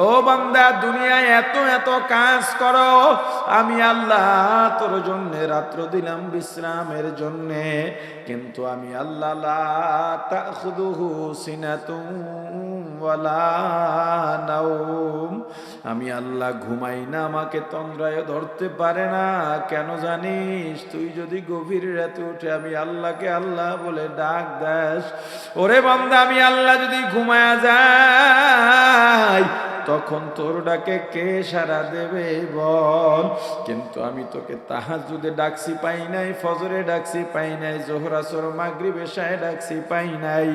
ও বান্দা, দুনিয়ায় এত এত কাজ করো, আমি আল্লাহ তোর জন্য রাত্র দিলাম বিশ্রামের জন্য, কিন্তু আমি আল্লাহ লা তাখুযুহু সিনাতুন ওয়ালা নাওম, আমি আল্লাহ ঘুমাই না, আমাকে তন্দ্রায় ধরতে পারে না। কেন জানিস? তুই যদি গভীর রাতে উঠে আমি আল্লাহকে আল্লাহ বলে ডাক দাস, ওরে বান্দা, আমি আল্লাহ যদি ঘুমায়া যাই তখন তোর ডাকে কে সাড়া দেবে বল? কিন্তু আমি তোকে তাহাজ্জুদে ডাকছি পাই নাই, ফজরে ডাকছি পাই নাই, যোহর আসর মাগরিব এশায় ডাকছি পাই নাই,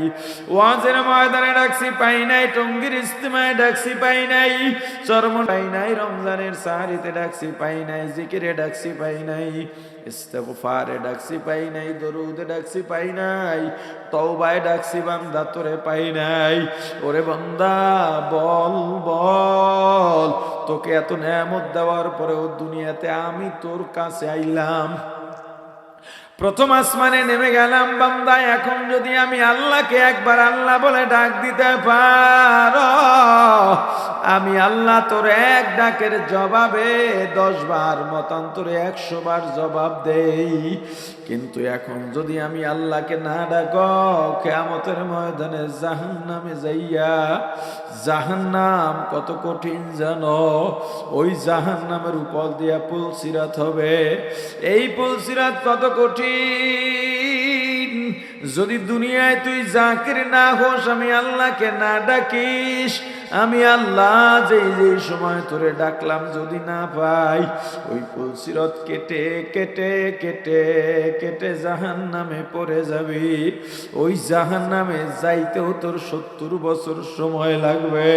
ওয়াজের ময়দানে ডাকছি পাই নাই, টঙ্গীর ইজতিমায় ডাকছি পাই নাই, চরম পাই নাই, রমজানের সাহারিতে ডাকছি পাই নাই, জিকিরে ডাকছি পাই নাই, ইস্তেগফারে ডাকছি পাই নাই, দরুদে ডাকছি পাই নাই, তওবায় ডাকছি বান্দা তোরে পাই নাই। ওরে বান্দা বল বল, তোকে এত নেয়ামত দেওয়ার পরেও দুনিয়াতে আমি তোর কাছে আইলাম, প্রথম আসমানে নেমে গেলাম বান্দা, এখন যদি আমি আল্লাহকে একবার আল্লাহ বলে ডাক দিতে পারো, আমি আল্লাহ তোর এক ডাকের জবাবে 10 বার মতান্তরে 100 বার জবাব দেই। কিন্তু এখন যদি আমি আল্লাহকে না ডাকো, কিয়ামতের ময়দানে জাহান্নামে যাইয়া, জাহান্নাম কত কঠিন জানো? ওই জাহান্নামের উপর দিয়া পুলসিরাত হবে, এই পুলসিরাত কত কঠিন। যদি দুনিয়ায় তুই জাকির না হোস, আমি আল্লাহকে না ডাকিস, আমি আল্লাহ যেই সময় তোরে ডাকলাম যদি না পাই, ওই পুলসিরাত কেটে কেটে কেটে কেটে জাহান্নামে পড়ে যাবি। ওই জাহান্নামে যাইতেও তোর 70 বছর সময় লাগবে।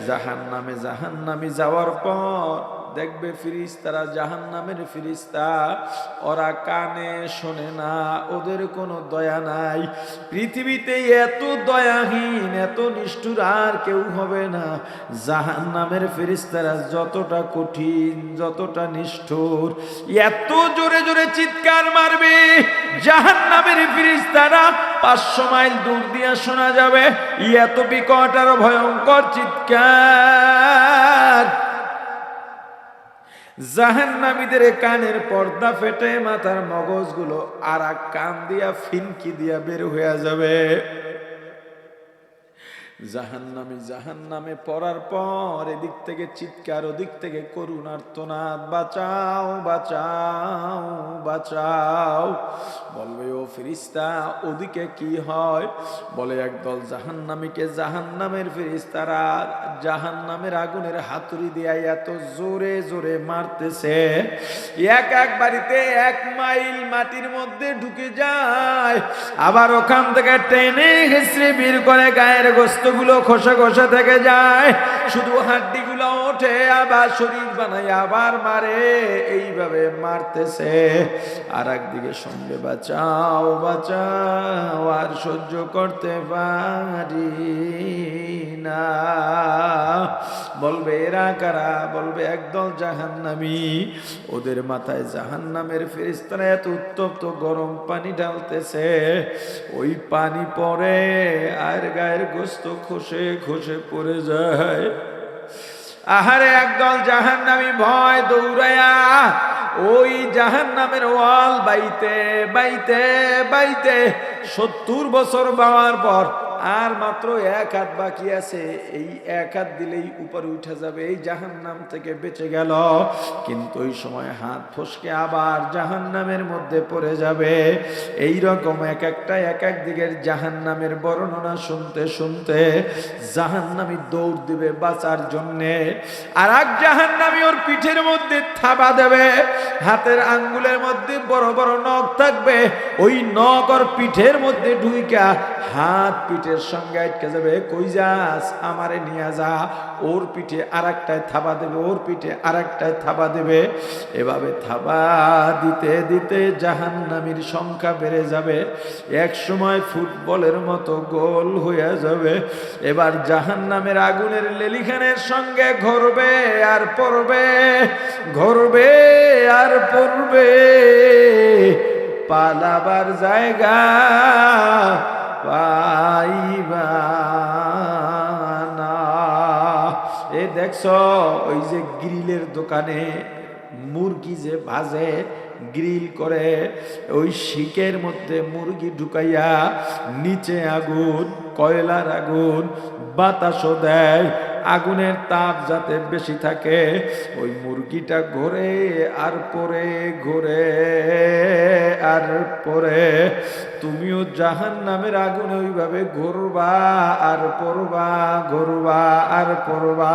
জাহান্নামে যাওয়ার পর দেখবে ফিরিস্তারা, জাহান্নামের ফিরিস্তা, ওরা কানে শোনে না, ওদের কোনো দয়া নাই। পৃথিবীতে এত দয়াহীন, এত নিষ্ঠুর আর কেউ হবে না। জাহান্নামের ফিরিস্তারা যতটা কঠিন, যতটা নিষ্ঠুর, এত জোরে জোরে চিৎকার মারবে জাহান্নামের ফিরিস্তারা, 500 মাইল দূর দিয়ে শোনা যাবে এত বিকট আর ভয়ঙ্কর চিৎকার। জাহান্নামীদের কানের পর্দা ফেটে মাথার মগজগুলো আর এক কান দিয়া ফিনকি দিয়া বের হয়ে যাবে। জাহান্নামে পড়ার পর এদিক থেকে চিৎকার, ওদিক থেকে করুণ আর্তনাদ, বাঁচাও বাঁচাও বাঁচাও। বলবে ও ফেরেশতা, ওদিকে কি হয়? বলে একদল জাহান্নামীকে জাহান্নামের ফেরেশতারা জাহান্নামের আগুনের হাতুড়ি দিয়ে এত জোরে জোরে মারতেছে, এক বাড়িতে 1 মাইল মাটির মধ্যে ঢুকে যায়, আবার ওখান থেকে টেনে হেসড়ে বের করে গায়ের গোশতগুলো খসে খসে থেকে যায়, শুধু হাড্ডিগুলো ওঠে, আবার শরীর বানায় আবার মারে, এইভাবে মারতেছে। আর একদিকে সঙ্গে বাঁচাও বাঁচাও, আর সহ্য করতে পারি না। বলবে এরা কারা? বলবে একদল জাহান্নামী। ওদের মাথায় জাহান্নামের ফেরেশতারা এত উত্তপ্ত গরম পানি ঢালতেছে, ওই পানি পড়ে আর গায়ের গোশত খসে খসে পড়ে যায়। আহারে একদল জাহান্নামী ভয় দৌড়ায়া ওই জাহান্নামের ওয়াল বাইতে বাইতে বাইতে 70 বছর বাওয়ার পর আর মাত্র 1 হাত বাকি আছে, এই 1 হাত দিলেই উপরে উঠে যাবে, এই জাহান্নাম থেকে বেঁচে গেল। কিন্তু ওই সময় হাত ফসকে আবার জাহান্নামের মধ্যে পড়ে যাবে। এই রকম এক এক দিকের জাহান্নামের বর্ণনা শুনতে শুনতে জাহান্নামী দৌড় দিবে বাঁচার জন্যে। আর এক জাহান্নামী ওর পিঠের মধ্যে থাবা দেবে, হাতের আঙ্গুলের মধ্যে বড় বড় নখ থাকবে, ওই নখ ওর পিঠের মধ্যে ঢুইকা হাত পিঠের সঙ্গে আটকে যাবে। কই যাস? আমারে নিয়ে যা। ওর পিঠে আরেকটায় থাবা দেবে, ওর পিঠে আরেকটায় থাবা দেবে। এভাবে থাবা দিতে দিতে জাহান্নামীর সংখ্যা বেড়ে যাবে, এক সময় ফুটবলের মতো গোল হয়ে যাবে। এবার জাহান্নামের আগুনের লেলিখানের সঙ্গে ঘরবে আর পড়বে, ঘরবে আর পড়বে, পালাবার জায়গা পাইবা না। এ দেখছো ওই যে গ্রিলের দোকানে মুরগি যে ভাজে, গ্রিল করে, ওই শিকের মধ্যে মুরগি ঢুকাইয়া নিচে আগুন, কয়লার আগুন, বাতাসও দেয়, আগুনের তাপ যাতে বেশি থাকে, ওই মুরগিটা ঘোরে আর পরে, ঘোরে আর পরে। তুমিও জাহান্নামের আগুনে ওইভাবে ঘুরবা আর পড়বা, ঘুরবা আর পড়বা।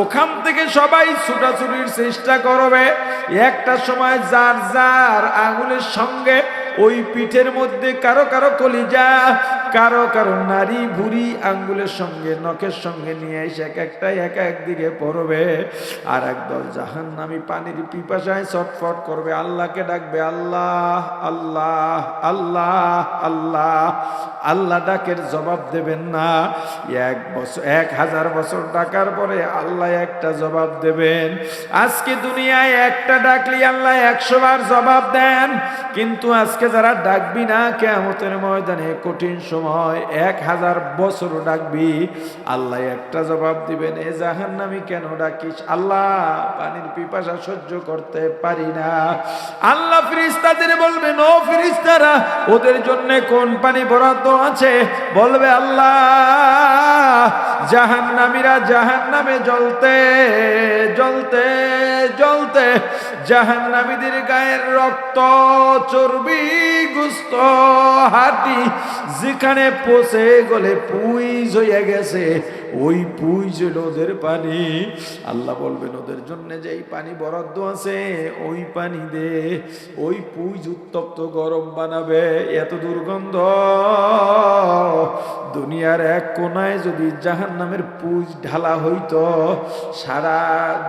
ওখান থেকে সবাই ছুটাছুটির চেষ্টা করবে। একটা সময় যার যার আগুনের সঙ্গে ওই পিঠের মধ্যে কারো কারো কলিজা, কারো কারো নারী ভুড়ি আঙ্গুলের সঙ্গে, নখের সঙ্গে নিয়ে এসে এক একটা এক একদিকে পড়বে। আর একদল জাহান্নামী পানির পিপাসায় ছটফট করবে, আল্লাহকে ডাকবে, আল্লাহ আল্লাহ আল্লাহ আল্লাহ। আল্লাহ ডাকের জবাব দেবেন না। 1000 বছর ডাকার পরে আল্লাহ একটা জবাব দেবেন। আজকে দুনিয়ায় একটা ডাকলি আল্লাহ 100 বার জবাব দেন, কিন্তু আজকে যারা ডাকবি না, কিয়ামতের ময়দানে কঠিন সময় 1000 বছর ডাকবি, আল্লাহ একটা জবাব দিবেন, এ জাহান্নামী কেন ডাকিস? আল্লাহ পানির পিপাসা সহ্য করতে পারি না। আল্লাহ ফেরেশতাদের বলবেন, ও ফেরেশতারা, ওদের জন্য কোন পানি বরাদ্দ আছে? বলবে আল্লাহ, জাহান্নামীরা জাহান্নামে জ্বলতে জ্বলতে জ্বলতে জাহান্নামীদের গায়ের রক্ত, চর্বি, গোশত, হাড্ডি যেখানে পচে গলে পুইজ হয়ে গেছে, ওই পুইজ হলো ওদের পানি। আল্লাহ বলবেন, ওদের জন্য যেই পানি বরাদ্দ আছে ওই পানি দে। ওই পুইজ উত্তপ্ত গরম বানাবে, এত দুর্গন্ধ। দুনিয়ার এক কোনায় যদি জাহান্নামের পুইজ ঢালা হইতো, সারা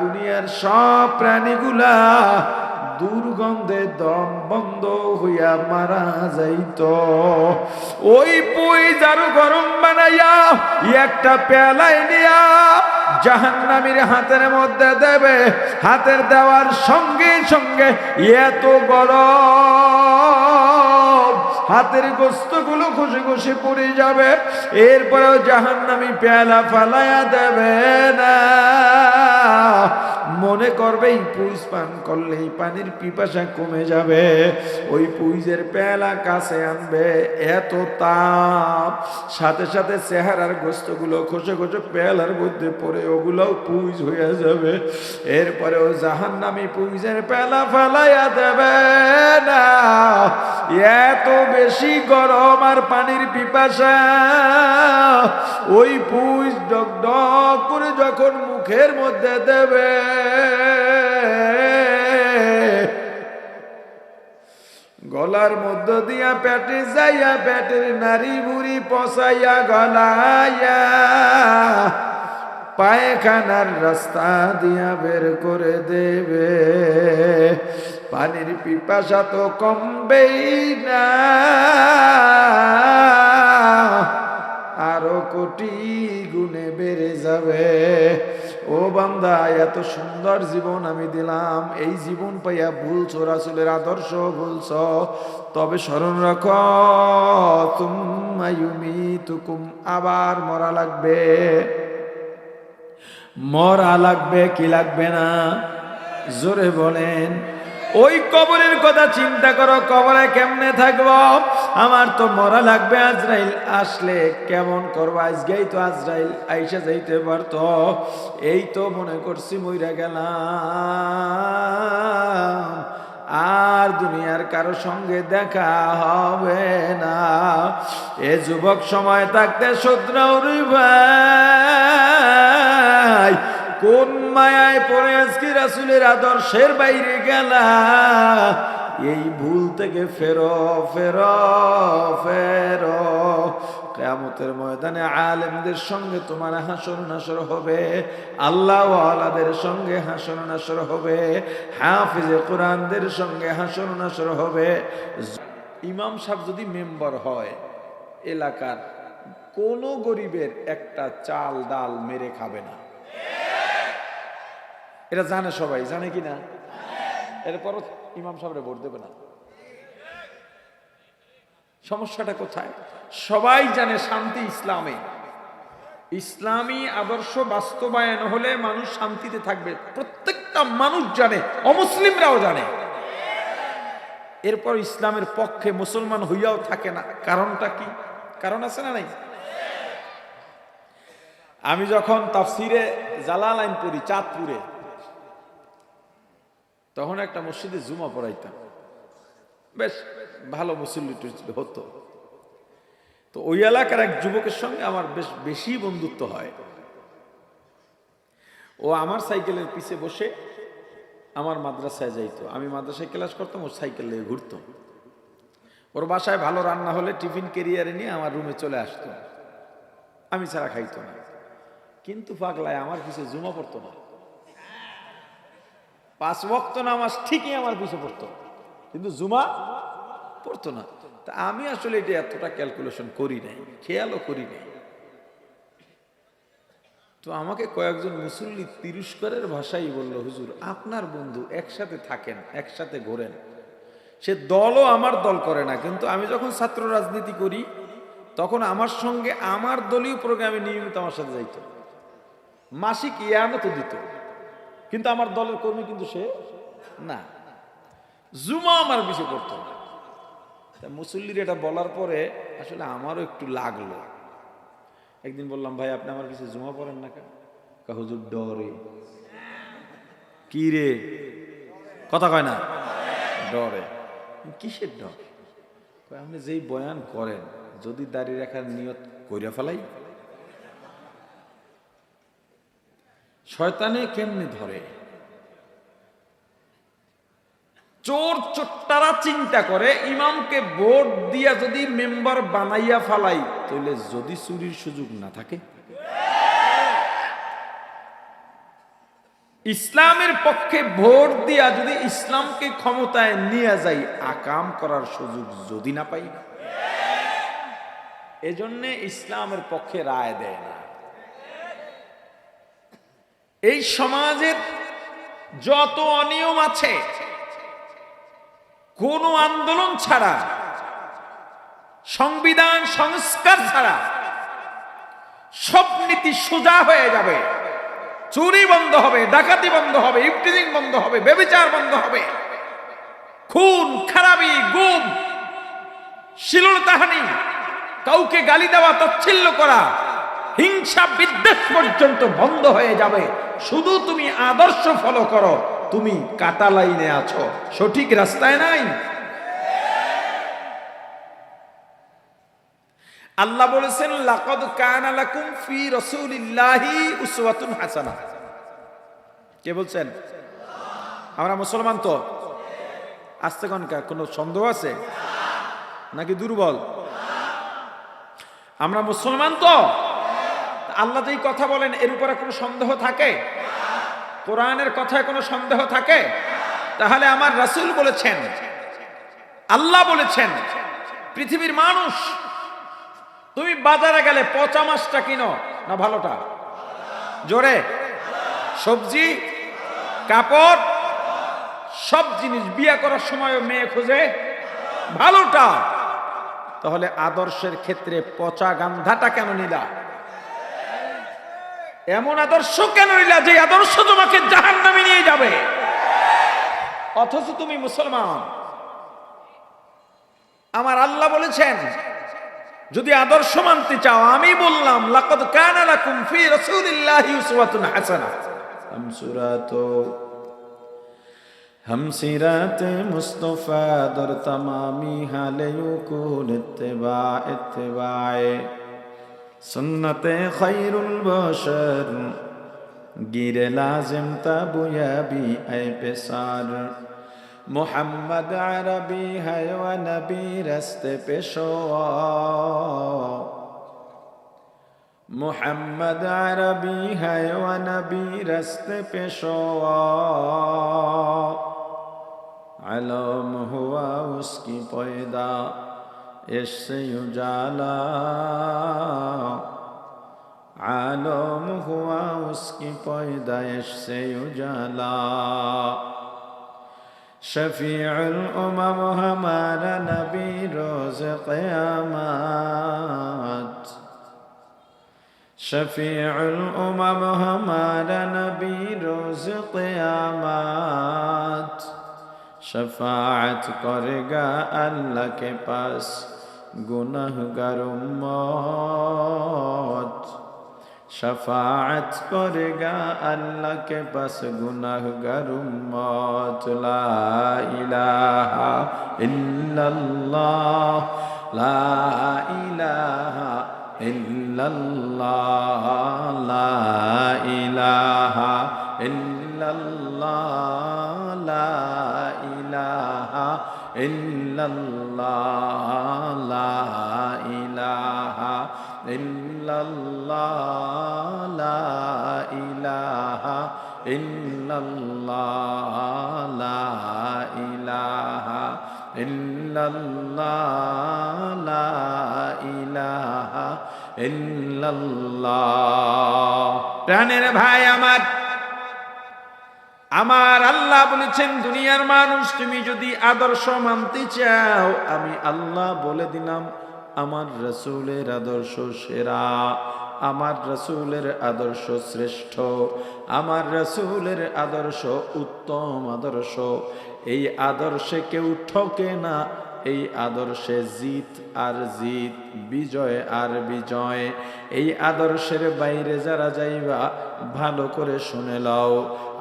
দুনিয়ার সব প্রাণীগুলা দুর্গন্ধে দম বন্ধ হইয়া মারা যাইত। ওই পুইজ আরো গরম বানাইয়া একটা পেয়ালায় নিয়া জাহান্নামীর হাতের মধ্যে দেবে। হাতের দেওয়ার সঙ্গে সঙ্গে এত গরম, হাতের গোস্তগুলো খুশি খুশি পড়ে যাবে। এরপরেও জাহান্নামী পেয়ালা ফালাইয়া দেবে না। মনে করবে এই পুইজ পান করলে এই পানির পিপাসা কমে যাবে। ওই পুইজের পেয়ালা কাছে আনবে, এত তাপ, সাথে সাথে চেহারার গোস্তগুলো খসে খসে পেয়ালার মধ্যে পড়ে ওগুলোও পুইজ হয়ে যাবে। এরপরে ও জাহান্নামী পুইজের পেয়ালা ফালাইয়া দেবে না। এত বেশি গরম আর পানির পিপাসা। ওই পুইজ ডক ডক করে যখন মুখের মধ্যে দেবে, গলার মধ্য দিয়া পেটে যাইয়া পেটের নারী বুড়ি পচাইয়া গলাইয়া পায়খানার রাস্তা দিয়া বের করে দেবে। পানির পিপাসা তো কমবেই না, আরো কোটি গুণে বেড়ে যাবে। ও বান্দা, এত সুন্দর জীবন আমি দিলাম, এই জীবন পাইয়া ভুলছো, রাসূলের আদর্শ ভুলছো, তবে স্মরণ রাখো, তুম্মা ইউমিতুকুম, আবার মরা লাগবে। মরা লাগবে কি লাগবে না? জোরে বলেন। ওই কবরের কথা চিন্তা করো, কবরে কেমনে থাকবো? আমার তো মরা লাগবে, আজরাইল আসলে কেমন করবো? আজকেই তো আজরাইল আইসা যাইতে পারতো, এই তো মনে করছি মইরা গেলাম, আর দুনিয়ার কারো সঙ্গে দেখা হবে না। এ যুবক সময় থাকতে শুধরাওরি ভাই, কোন মায়ায় পড়ে আজকে রাসূলের আদর্শের বাইরে গেলা? এই ভুল থেকে ফেরো ফেরো ফেরো। কিয়ামতের ময়দানে আলেমদের সঙ্গে তোমার হাসর নাসর হবে, আল্লাহ ওয়ালাদের সঙ্গে হাসর নাসর হবে, হাফিজে কোরআনদের সঙ্গে হাসর নাসর হবে। ইমাম সাহেব যদি মেম্বার হয়, এলাকার কোন গরিবের একটা চাল ডাল মেরে খাবে না। এটা জানে সবাই, জানে কি না? এরপরও ইমাম সাহেবরে ভোট দেবে না। সমস্যাটা কোথায়? সবাই জানে শান্তি ইসলামে, ইসলামী আদর্শ বাস্তবায়ন হলে মানুষ শান্তিতে থাকবে, প্রত্যেকটা মানুষ জানে, অমুসলিমরাও জানে। এরপর ইসলামের পক্ষে মুসলমান হইয়াও থাকে না, কারণটা কি? কারণ আছে না নাই? আমি যখন তাফসিরে জালালাইন পড়ি চাঁদপুরে, তখন একটা মসজিদে জুমা পড়াইতাম, বেশ ভালো মুসল্লি হতো। তো ওই এলাকার এক যুবকের সঙ্গে আমার বেশ বেশি বন্ধুত্ব হয়। ও আমার সাইকেলের পিছে বসে আমার মাদ্রাসায় যাইতো, আমি মাদ্রাসায় ক্লাস করতাম, ও সাইকেল নিয়ে ঘুরতো। ওর বাসায় ভালো রান্না হলে টিফিন ক্যারিয়ারে নিয়ে আমার রুমে চলে আসতো, আমি ছাড়া খাইতো না। কিন্তু পাগলায় আমার পিছে জুমা পড়তো না, 5 ওয়াক্ত নামাজ ঠিকই আমার পিছে পড়তো, কিন্তু জুমা পড়তো না। তা আমি আসলে এটা এতটা ক্যালকুলেশন করি নাই, খেয়ালও করি নাই। তো আমাকে কয়েকজন মুসল্লি তিরস্কারের ভাষাই বলল, হুজুর আপনার বন্ধু, একসাথে থাকেন, একসাথে ঘোরেন, সে দলও আমার দল করে না, কিন্তু আমি যখন ছাত্র রাজনীতি করি তখন আমার সঙ্গে আমার দলীয় প্রোগ্রামে নিয়মিত আমার সাথে যাইত, মাসিক ইয়ানো তো দিত, কিন্তু আমার দলের কর্মী কিন্তু সে না। জুমা আমার পিছে পড়তো। মুসল্লির এটা বলার পরে আসলে আমারও একটু লাগলো। একদিন বললাম, ভাই আপনি আমার পিছে জুমা পড়েন না কেন? হুজুর ডরে। কি রে, কথা কয় না? ডরে। কিসের ডর? আপনি যেই বয়ান করেন, যদি দাঁড়িয়ে রাখার নিয়ত কইরা ফেলাই, শয়তানে কেমনে ধরে? চোর চোট্টারা চিন্তা করে ইমামকে ভোট দিয়া যদি মেম্বার বানাইয়া ফালাই, তাহলে যদি চুরির সুযোগ না থাকে। ইসলামের পক্ষে ভোট দিয়া যদি ইসলামকে ক্ষমতায় নিয়ে যাই, আকাম করার সুযোগ যদি না পাই, এজন্য ইসলামের পক্ষে রায় দেয় না। এই সমাজের যত অনিয়ম আছে, কোন আন্দোলন ছাড়া, সংবিধান সংস্কার ছাড়া সব নীতি সোজা হয়ে যাবে। চুরি বন্ধ হবে, ডাকাতি বন্ধ হবে, ইফটিজিং বন্ধ হবে, ব্যভিচার বন্ধ হবে, খুন খারাপি, গুম, শিলুলতাহানি, কাউকে গালি দেওয়া, তাচ্ছিল্য করা, হিংসা বিদ্বেষ পর্যন্ত বন্ধ হয়ে যাবে। শুধু তুমি আদর্শ ফলো করো, তুমি কাটা লাইনে আছো, সঠিক রাস্তায় নাই। আল্লাহ বলেছেন, লাকাদ কানা লাকুম ফি রাসূলিল্লাহি উসওয়াতুন হাসানাহ। কে বলছেন? আমরা মুসলমান তো? আস্তে কনকা, কোনো সন্দেহ আছে নাকি দুর্বল? আমরা মুসলমান তো? আল্লাহ যেই কথা বলেন এর উপরে কোনো সন্দেহ থাকে? কোরআনের কথায় কোনো সন্দেহ থাকে? তাহলে আমার রাসূল বলেছেন, আল্লাহ বলেছেন, পৃথিবীর মানুষ, তুমি বাজারে গেলে পচা মাছটা কিনো না ভালোটা? জোরে। সবজি, কাপড়, সব জিনিস বিয়ে করার সময় মেয়ে খোঁজে ভালোটা। তাহলে আদর্শের ক্ষেত্রে পচা গান্ধাটা কেন নিলা? এমন আদর্শ কেন নিলা যে আদর্শ তোমাকে জাহান্নামে নিয়ে যাবে? অথচ তুমি মুসলমান। আমার আল্লাহ বলেছেন, যদি আদর্শ মানতে চাও, আমি বললাম, লাকাদ কানা লাকুম ফি রাসূলিল্লাহি উসওয়াতুন হাসানাহ। हमसिरात मुस्तफा दर तमामी हाले युकुन इत्तिबाए सुन्नते खैरुल बशर गिरे लाजिम तबुयाबी ऐ पेसार मोहम्मद अरबी है व नबी रस्ते पेशवा मोहम्मद अरबी है व नबी रस्ते पेशवा अलम हुआ उसकी पैदा इससे उजाला आलम हुआ उसकी पैदाइश से उजाला शफीउल उमम हमारा नबी रोज़ क़यामत শফিউল উমাম হামারা নবী রোজ কিয়ামত, शफाअत करेगा अल्लाह के पास गुनहगार उम्मत, शफाअत करेगा अल्लाह के पास गुनहगार उम्मत। ला इलाहा इल्लल्लाह, ला इलाहा इल्लल्लाह, ला इलाहा इल्लल्लाह, ला इलाहा इल्लल्लाह, ला इलाहा इल्लल्लाह, ला इलाहा इल्लल्लाह, ला इलाहा इल्लल्लाह, ला इलाहा इल्लल्लाह। প্রাণের ভাই আমার আল্লাহ বলেছেন, দুনিয়ার মানুষ তুমি যদি আদর্শ মানতে চাও, আমি আল্লাহ বলে দিলাম আমার রাসূলের আদর্শ সেরা, আমার রাসূলের আদর্শ শ্রেষ্ঠ, আমার রাসূলের আদর্শ উত্তম আদর্শ। এই আদর্শে কেউ ঠকে না, এই আদর্শে জিত আর জিত, বিজয় আর বিজয়। এই আদর্শের বাইরে যারা যাইবা ভালো করে শুনে লও,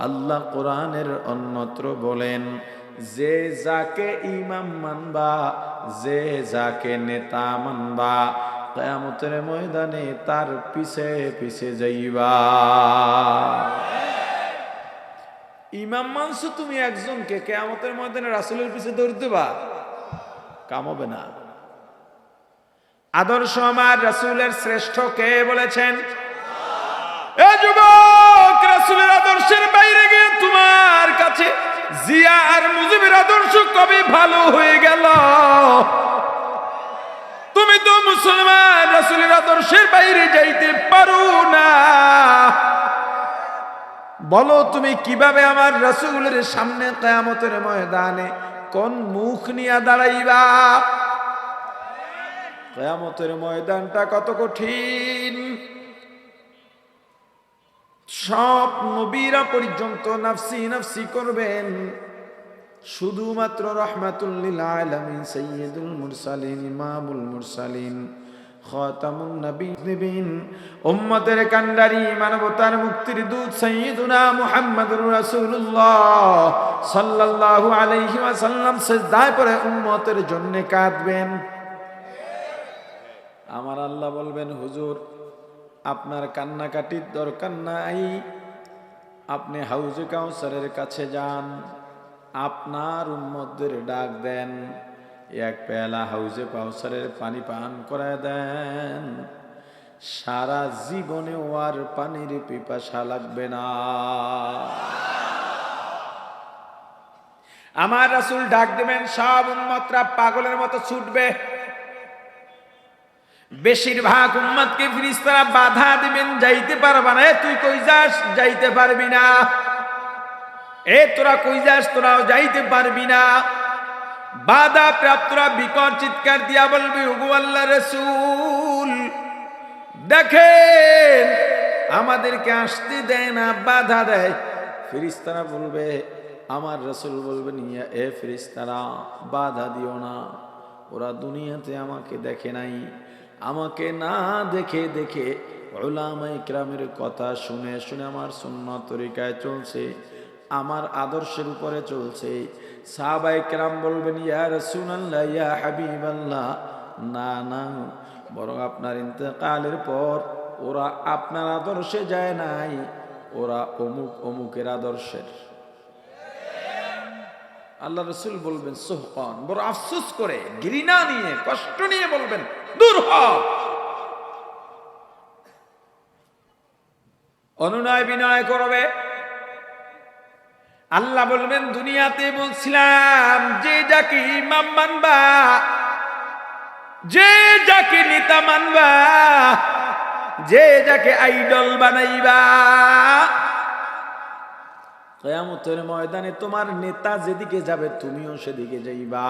আল্লাহ কোরআনের অন্যত্র বলেন, যে যাকে ইমাম মানবা, যে যাকে নেতা মানবা, কিয়ামতের ময়দানে তার পিছে পিছে যাইবা। ইমাম মানছো তুমি একজনকে, কিয়ামতের ময়দানে রাসূলের পিছে দৌড় দিবা, কাম হবে না। আদর্শ আমার রাসূলের শ্রেষ্ঠ কে বলেছেন? এ যুবক, রাসূলের আদর্শের বাইরে গিয়ে তোমার কাছে জিয়া আর মুজিবের আদর্শ কবে ভালো হয়ে গেল? তুমি তো মুসলমান, রাসূলের আদর্শের বাইরে যাইতে পারো না। বলো তুমি কিভাবে আমার রাসূলের সামনে কিয়ামতের ময়দানে কোন মুখ নিয়ে দাঁড়াইবা? কিয়ামতের ময়দানটা কত কঠিন। সব নবীরা পর্যন্ত নাফসি নাফসি করবেন, শুধুমাত্র রাহমাতুল লিল আলামিন সাইয়্যিদুল মুরসালিন ইমামুল মুরসালিন খাতামুন নবিয়্যিন উম্মতের কান্ডারি মানবতার মুক্তির দূত সাইয়্যিদুনা মুহাম্মাদুর রাসূলুল্লাহ সাল্লাল্লাহু আলাইহি ওয়াসাল্লাম সিজদায় পড়ে উম্মতের জন্য কাঁদবেন। আমার আল্লাহ বলবেন, হুজুর আপনার কান্নাকাটির দরকার নাই, আপনি হাউজে কাউসারের কাছে যান, আপনার উম্মতদের ডাক দেন, এক পেয়ালা হাউজে কাউসারের পানি পান করায় দেন, সারা জীবনে আর পানির পিপাসা লাগবে না। আমার রাসূল ডাক দেবেন, সব উম্মতরা পাগলের মতো ছুটবে। বেশিরভাগ উম্মতকে ফেরেশতারা বাধা দিবেন, যাইতে পারবা না, তুই কই যাস, যাইতে পারবি না, এ তোরা কই যাস, তোরাও যাইতে পারবি না। বাধা প্রাপ্তরা বিকট চিৎকার দিয়া বলবে, ওগো আল্লাহর রাসূল দেখেন আমাদেরকে আসতে দেয় না, বাধা দেয়। ফেরেশতারা বলবে, আমার রাসূল বলবেন, ইয়া এ ফেরেশতারা বাধা দিও না, ওরা দুনিয়াতে আমাকে দেখে নাই, আমাকে না দেখে দেখে উলামায়ে কেরামের কথা শুনে শুনে আমার সুন্নাত তরিকায় চলছে, আমার আদর্শের উপরে চলছে। সাহাবায়ে কেরাম বলবেন, ইয়া রাসূলুল্লাহ ইয়া হাবিবাল্লাহ, না না, বরং আপনার ইন্তেকালের পর ওরা আপনার আদর্শে যায় নাই, ওরা অমুক অমুকের আদর্শের। আল্লাহ রাসূল বলবেন সুহকান, বড় আফসোস করে, ঘৃণা নিয়ে, কষ্ট নিয়ে বলবেন, দূর হ। অনুনয় বিনয় করবে। আল্লাহ বলবেন, দুনিয়াতে বলছিলাম যে যাকে ইমাম মানবা, যে যাকে নেতা মানবা, যে যাকে আইডল বানাইবা, কিয়ামতের ময়দানে তোমার নেতা যেদিকে যাবে তুমিও সেদিকে যাইবা।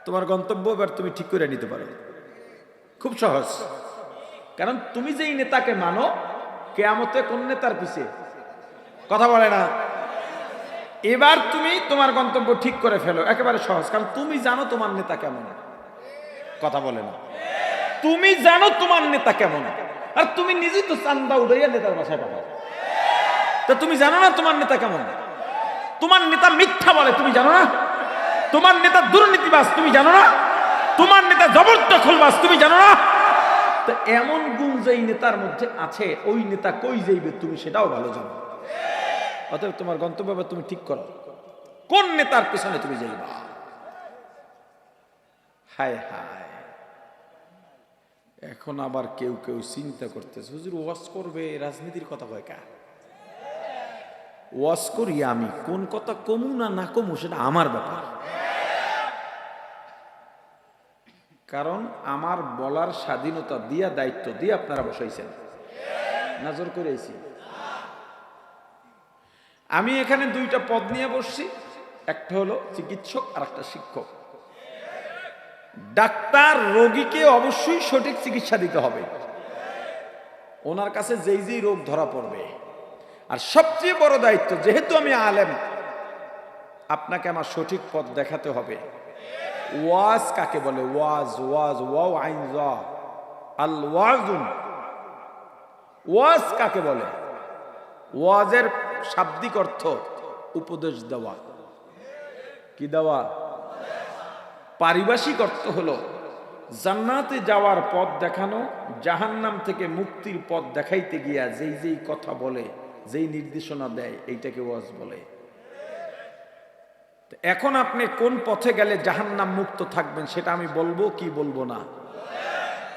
তোমার গন্তব্য এবার তুমি ঠিক করে নিতে পারো, খুব সহজ। কারণ তুমি যেই নেতাকে মানো, কিয়ামতে কোন নেতার পিছে? কথা বলে না। এবার তুমি তোমার গন্তব্য ঠিক করে ফেলো, একেবারে সহজ, কারণ তুমি জানো তোমার নেতা কেমন। কথা বলে না। তুমি জানো তোমার নেতা কেমন, আর তুমি নিজেই তো চান্দা উড়াইয়া নেতার বাসায় পাঠাও। তা তুমি জানো না তোমার নেতা কেমন? তোমার নেতা মিথ্যা বলে, তুমি জানো না? তোমার নেতা দুর্নীতিবাজ, তুমি জানো না? তোমার নেতা জবরদখলবাজ, তুমি জানো না? তো এমন গুণ যেই নেতার মধ্যে আছে, ওই নেতা কই যাইবে তুমি সেটাও ভালো জানো। অতএব তোমার গন্তব্য তুমি ঠিক করো, কোন নেতার পেছনে তুমি যাইবা। হায় হায়, এখন আবার কেউ কেউ চিন্তা করতেছে, হুজুর ওয়াজ করবে, রাজনীতির কথা কয় কা? ওয়াজ করি আমি, কোন কথা কমু না না কমু সেটা আমার ব্যাপার। কারণ আমার বলার স্বাধীনতা দিয়া, দায়িত্ব দিয়ে আপনারা বসাইছেন, নজর করেছি। আমি এখানে দুইটা পদ নিয়ে বসছি, একটা হলো চিকিৎসক আর একটা শিক্ষক। ডাক্তার রোগীকে অবশ্যই সঠিক চিকিৎসা দিতে হবে, ওনার কাছে যেই যেই রোগ ধরা পড়বে। আর সবচেয়ে বড় দায়িত্ব, যেহেতু আমি আলেম, আপনাকে আমার সঠিক পথ দেখাতে হবে। ওয়াজ কাকে বলে? ওয়াজ, ওয়াজ, ওয়াও আইন যা, আল ওয়াজুন। ওয়াজ কাকে বলে? ওয়াজের শাব্দিক অর্থ উপদেশ দেওয়া। কি দেওয়া? পারিভাষিক অর্থ হলো জান্নাতে যাওয়ার পথ দেখানো, জাহান্নাম থেকে মুক্তির পথ দেখাইতে গিয়া যেই যেই কথা বলে, যেই নির্দেশনা দেয়, এইটাকে ওয়াজ বলে। এখন আপনি কোন পথে গেলে জাহান্নাম মুক্ত থাকবেন সেটা আমি বলবো কি বলবো না?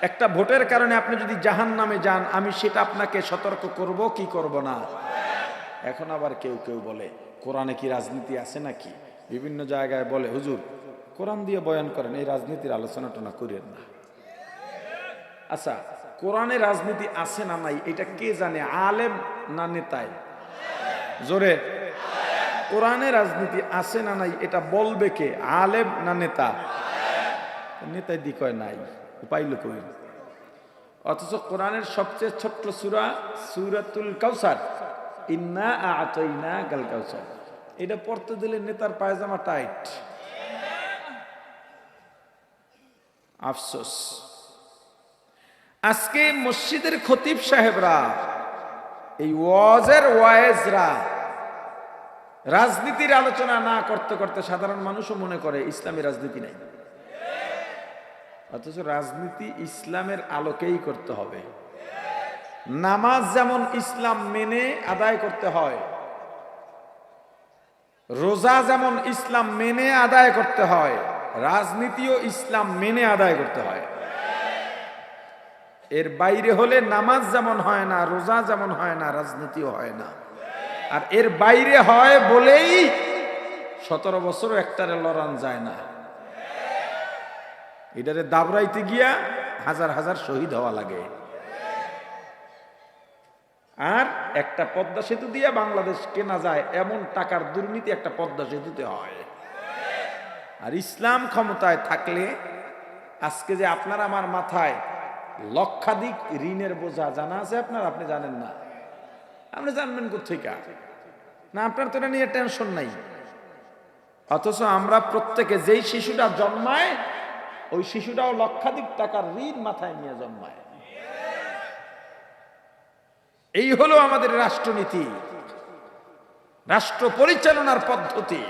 একটা ভোটের কারণে আপনি যদি জাহান্নামে যান, আমি সেটা আপনাকে সতর্ক করব কি করব না? এখন আবার কেউ কেউ বলে কোরআনে কি রাজনীতি আছে নাকি? বিভিন্ন জায়গায় বলে হুজুর কোরআন দিয়ে বয়ান করেন, এই রাজনীতির আলোচনাটা না করেন না। আচ্ছা, কোরআনে রাজনীতি আছে না নাই এটা কে জানে? আলেম না নেতায়? জোরে। কোরআনে রাজনীতি আছে না নাই এটা বলবে কে? আলেম না নেতা? নেতায় দি কয় নাই, পাইল কই? অথচ কোরআনের সবচেয়ে ছোট্ট সূরা সূরাতুল কাউসার, ইন্না আ'তাইনাকাল কাউসার, এটা পড়তে দিলে নেতার পায়জামা টাইট। আফসোস, আজকে মসজিদের খতিব সাহেবরা, এই ওয়াজের ওয়াইজরা রাজনীতির আলোচনা না করতে করতে সাধারণ মানুষও মনে করে ইসলামী রাজনীতি নাই। অথচ রাজনীতি ইসলামের আলোকেই করতে হবে। নামাজ যেমন ইসলাম মেনে আদায় করতে হয়, রোজা যেমন ইসলাম মেনে আদায় করতে হয়, রাজনীতিও ইসলাম মেনে আদায় করতে হয়। এর বাইরে হলে নামাজ যেমন হয় না, রোজা যেমন হয় না, রাজনীতিও হয় না। আর এর বাইরে হয় বলেই 17 বছরও একটারে লড়ান যায় না। এটারে দাবরাইতে গিয়া হাজার হাজার শহীদ হওয়া লাগে। আর একটা পদ্মা সেতু দিয়ে বাংলাদেশ কেনা যায় এমন টাকার দুর্নীতি একটা পদ্মা সেতুতে হয়। আর ইসলাম ক্ষমতায় থাকলে আজকে যে আপনার আমার মাথায় লক্ষাধিক ঋণের বোঝা জানা আছে আপনার, আপনি জানেন না। আপনি জানবেন কোথেকে? না, আপনার তো এটা নিয়ে টেনশন নাই। অথচ আমরা প্রত্যেকে যেই শিশুটা জন্মায়, ওই শিশুটাও লক্ষাধিক টাকার ঋণ মাথায় নিয়ে জন্মায়। এই হলো আমাদের রাষ্ট্রনীতি, রাষ্ট্র পরিচালনার পদ্ধতি।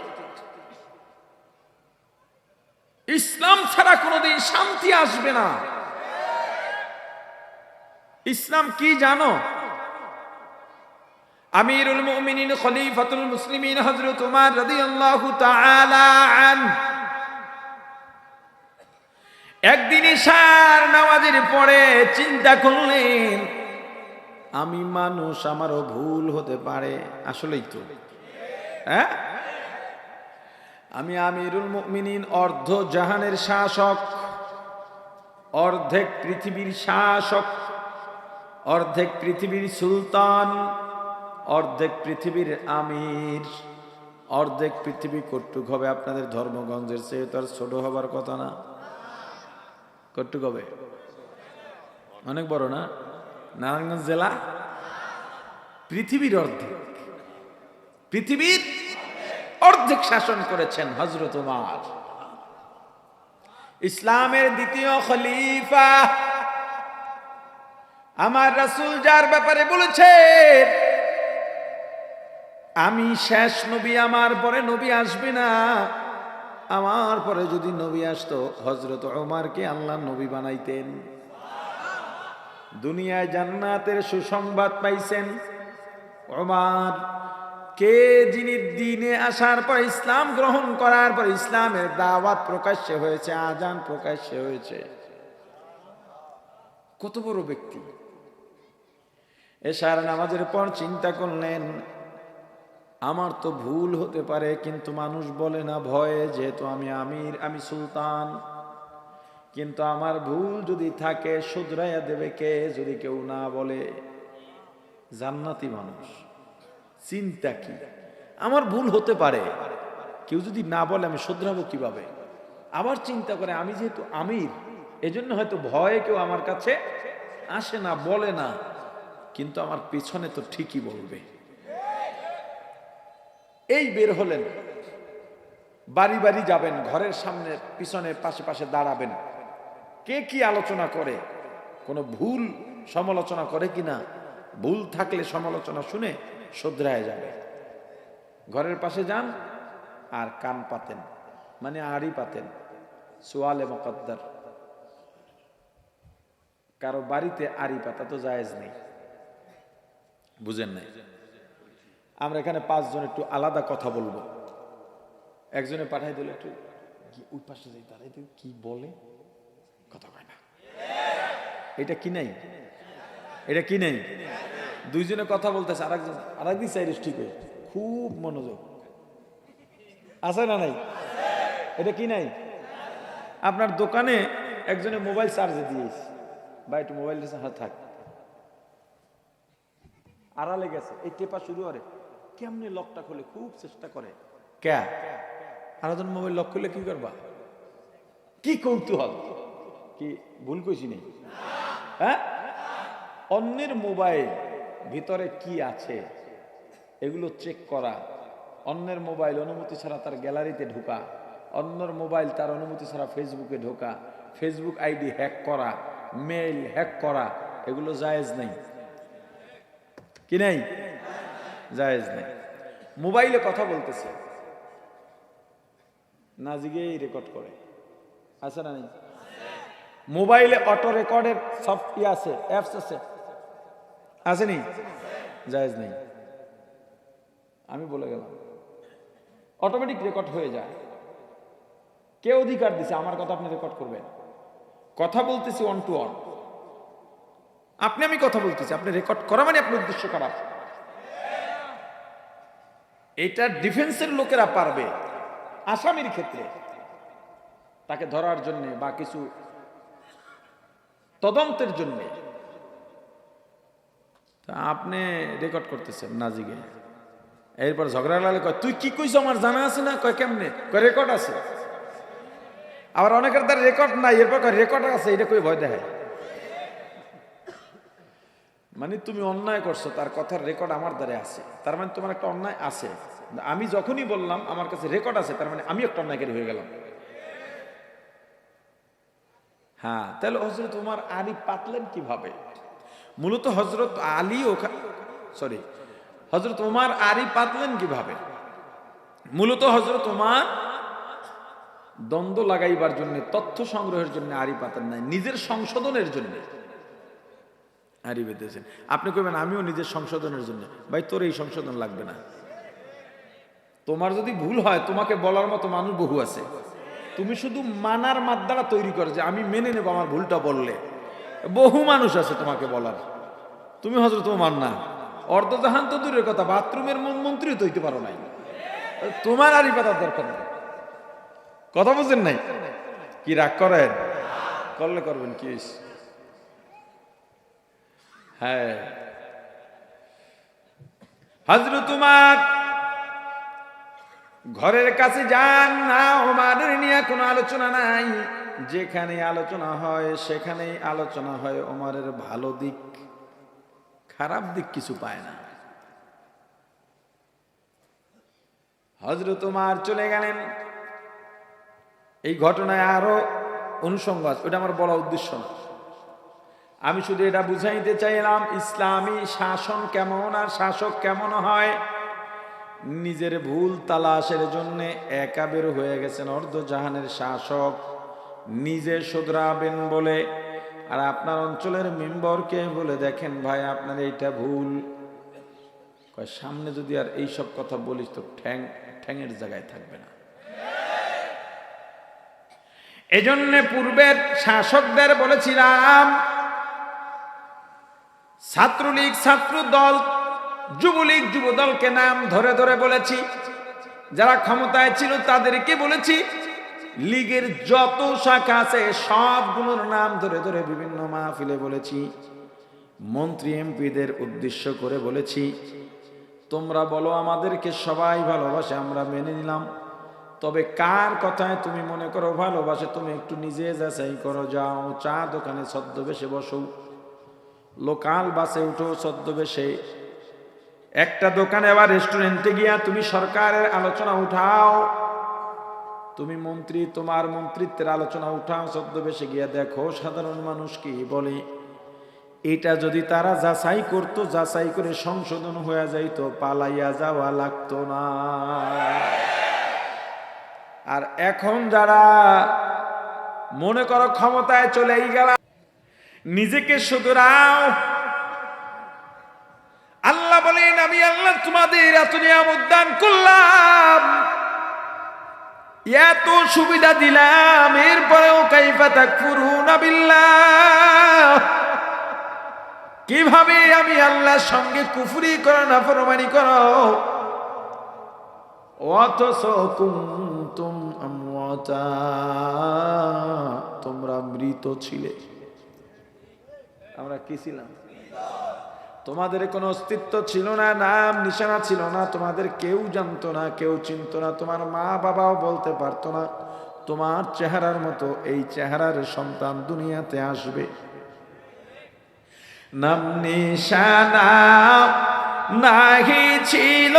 ইসলাম ছাড়া কোনোদিন শান্তি আসবে না। ইসলাম কি জানো? আমিরুল মুমিনিন খলিফাতুল মুসলিমিন হযরত ওমর রাদিয়াল্লাহু তাআলা আনহু একদিন ইশার নামাজের পরে চিন্তা করলেন, আমি মানুষ, আমারও ভুল হতে পারে। আসলেই তো, হ্যাঁ, আমি আমিরুল মুমিনিন, অর্ধ জাহানের শাসক, অর্ধেক পৃথিবীর শাসক, অর্ধেক পৃথিবীর সুলতান, অর্ধেক পৃথিবীর আমির, অর্ধেক পৃথিবী কটুক হবে। আপনাদের ধর্মগঞ্জের চেয়ে তো আর ছোট হবার কথা না। কটুক হবে, অনেক বড় না? নারায়ণগঞ্জ জেলা পৃথিবীর অর্ধেক শাসন করেছেন হযরত ওমর, ইসলামের দ্বিতীয় খলিফা। আমার রাসূল যার ব্যাপারে বলেছেন আমি শেষ নবী, আমার পরে নবী আসবে না, আমার পরে যদি নবী আসতো হযরত ওমরকে আল্লাহ নবী বানাইতেন। দুনিয়ায় জান্নাতের সুসংবাদ পাইছেন ওমর, কে যিনি দ্বীনে আসার পর ইসলাম গ্রহণ করার পর ইসলামের দাওয়াত প্রকাশ্যে হয়েছে, আযান প্রকাশ্যে হয়েছে। কত বড় ব্যক্তি। এশার নামাজের পর চিন্তা করলেন আমার তো ভুল হতে পারে, কিন্তু মানুষ বলে না ভয়ে, যেহেতু আমি আমির, আমি সুলতান, কিন্তু আমার ভুল যদি থাকে শুধরাইয়া দেবে কে যদি কেউ না বলে? জান্নাতি মানুষ। চিন্তা কি, আমার ভুল হতে পারে, কেউ যদি না বলে আমি শুধরাবো কিভাবে? আবার চিন্তা করে আমি যেহেতু আমির, এজন্য হয়তো ভয়ে কেউ আমার কাছে আসে না, বলে না, কিন্তু আমার পিছনে তো ঠিকই বলবে। এই বের হলেন, বাড়ি বাড়ি যাবেন, ঘরের সামনে পিছনে পাশে পাশে দাঁড়াবেন, কে কি আলোচনা করে, কোনো ভুল সমালোচনা করে কিনা, ভুল থাকলে সমালোচনা শুনে শুধরায় যাবে। ঘরের পাশে যান আর কান পাতেন, মানে আড়ি পাতেন, সোয়ালে মুকদ্দার। কারো বাড়িতে আড়ি পাতা তো জায়েজ নেই, বুঝেন নাই? আমরা এখানে 5 জন একটু আলাদা কথা বলবো। একজনে পাঠাই দিল একটু ওই পাশে যাই, দাঁড়াই কি বলে, কথা কয় না, এটা কি নাই, এটা কি নাই। দুইজনে কথা বলতেছে, আরেকদিন সাইরিস ঠিক হয়ে খুব মনোযোগ আছে না নাই, এটা কি নাই। আপনার দোকানে একজনে মোবাইল চার্জে দিয়েছে, বা একটু মোবাইল থাক, আড়ালে গেছে, এই টেপা শুরু করে, কেমনি লকটা খুলে খুব চেষ্টা করে, কে আরেকজন মোবাইল লক খুলে কি করবা, কি কৌতূহল, কি ভুল কইছি নেই? হ্যাঁ, অন্যের মোবাইল ভিতরে কি আছে এগুলো চেক করা, অন্যের মোবাইল অনুমতি ছাড়া তার গ্যালারিতে ঢোকা, অন্যের মোবাইল তার অনুমতি ছাড়া ফেসবুকে ঢোকা, ফেসবুক আইডি হ্যাক করা, মেইল হ্যাক করা, এগুলো জায়েজ নেই। কি নাই? জায়েজ নেই। মোবাইলে কথা বলতেছে, না জিগেই রেকর্ড করে, আছে না নেই? মোবাইলে অটো রেকর্ডের সফটওয়্যার আছে, অ্যাপস আছে, আসেনি? জায়েজ নেই। আমি বলে গেলাম, অটোমেটিক রেকর্ড হয়ে যায়। কে অধিকার দিছে আমার কথা আপনি রেকর্ড করবেন? কথা বলতেছি অন টু অন, আপনি আমি কথা বলতেছি, আপনি রেকর্ড করা মানে আপনার উদ্দেশ্য খারাপ। এটা ডিফেন্সের লোকেরা পারবে, আসামির ক্ষেত্রে তাকে ধরার জন্য বা কিছু তদন্তের জন্য আপনি রেকর্ড করতেছেন না জিগে। এরপর ঝগড়া লাগলে কয় তুই কি কইছ আমার জানা আছে না, কয় কেমনে, কয় রেকর্ড আছে। আবার অনেকের তার রেকর্ড নাই, এরপর কয় রেকর্ড আছে, এটা কই ভয় দেখায়। মানে তুমি অন্যায় করছো, তার কথার রেকর্ড আমার দ্বারা আছে, তার মানে তোমার একটা অন্যায় আছে। আমি যখনই বললাম আমার কাছে রেকর্ড আছে, তার মানে আমি একটা অন্যায়কারী হয়ে গেলাম। হ্যাঁ, তাহলে হযরত ওমর আলী পাতলেন কিভাবে? মূলত হযরত আলী হযরত ওমর আলী পাতলেন কিভাবে? মূলত হযরত ওমর দ্বন্দ্ব লাগাইবার জন্য, তথ্য সংগ্রহের জন্য আড়ি পাতেন নাই, নিজের সংশোধনের জন্য আড়ি বেঁধেছেন। আপনি কইবেন আমিও নিজের সংশোধনের জন্য, ভাই তোর এই সংশোধন লাগবে না। তোমার যদি ভুল হয় তোমাকে বলার মতো মানুষ বহু আছে, তুমি শুধু মানার মাদ্দারা তৈরি করো যে আমি মেনে নেব আমার ভুলটা বললে, বহু মানুষ আছে তোমাকে বলার। তুমি হযরত ওমর না, অর্ধজাহান তো দূরের কথা, বাথরুমের মন্ত্রী তো হইতে পারো নাই, তোমার আড়ি পাতার দরকার নেই। কথা বুঝেন নাই? কি রাগ করেন? করলে করবেন কি? হ্যাঁ, হযরত ওমর ঘরের কাছে যান না, ওমরের নিয়ে কোনো আলোচনা নাই। যেখানে আলোচনা হয় সেখানেই আলোচনা হয় ওমরের ভালো দিক, খারাপ দিক কিছু পায় না। হযরত ওমর চলে গেলেন। এই ঘটনায় আরো অনুষঙ্গ আছে, ওটা আমার বলা উদ্দেশ্য না। আমি শুধু এটা বুঝাইতে চাইলাম ইসলামী শাসন কেমন আর শাসক কেমন হয়। নিজের ভুল তালাশের জন্য একাবের হয়ে গেছেন অর্ধজাহানের শাসক, নিজে শুধরাবেন বলে, আর আপনার অঞ্চলের মেম্বরকে বলে দেখেন ভাই আপনার এইটা ভুল। সামনে যদি আর এইসব কথা বলিস তো ঠ্যাঙের জায়গায় থাকবে না। এজন্য পূর্বের শাসকদের বলেছিলাম, ছাত্রলীগ ছাত্র দল, যুবলীগ যুব দলকে নাম ধরে ধরে বলেছি, যারা ক্ষমতায় ছিল তাদেরকে বলেছি, লীগের যত শাখা আছে সবগুলোর নাম ধরে ধরে বিভিন্ন মাহফিলে বলেছি, মন্ত্রী এমপিদের উদ্দেশ্য করে বলেছি, তোমরা বলো আমাদেরকে সবাই ভালোবাসে, আমরা মেনে নিলাম, তবে কার কথায় তুমি মনে করো ভালোবাসে তুমি একটু নিজে যাচাই করো। যাও চা দোকানে ছদ্মবেশে বসো, লোকাল বাসে উঠো ছদ্মবেশে, একটা দোকানে আবার রেস্টুরেন্টে গিয়া তুমি সরকারের আলোচনা উঠাও, তুমি মন্ত্রী তোমার মন্ত্রিত্বের আলোচনা উঠাও ছদ্মবেশে গিয়া, দেখো সাধারণ মানুষ কি বলে। এটা যদি তারা যাচাই করতো, যাচাই করে সংশোধন হয়ে যাইতো, পালাইয়া যাওয়া লাগতো না। আর এখন যারা মনে করো ক্ষমতায় চলেই গেল, নিজেকে শুধরাও। আল্লাহ বলেন আমি আল্লাহ তোমাদের এত নিয়ামত দান করলাম, এত সুবিধা দিলাম, এরপরেও কাইফা তাকফুরুনা বিল্লাহ, কিভাবে আমি আল্লাহর সঙ্গে কুফরি করো, নাফরমানি করো। অথচ কুনতুম আমওয়াতা, তোমরা মৃত ছিলে। আমরা কি ছিলাম? তোমাদের কোনো অস্তিত্ব ছিল না, নাম নিশানা ছিল না, তোমাদের কেউ জানতো না, কেউ চিনতো না, তোমার মা বাবাও বলতে পারতো না তোমার চেহারার মতো এই চেহারার সন্তান দুনিয়াতে আসবে। নাম নিশানা নাহি ছিল,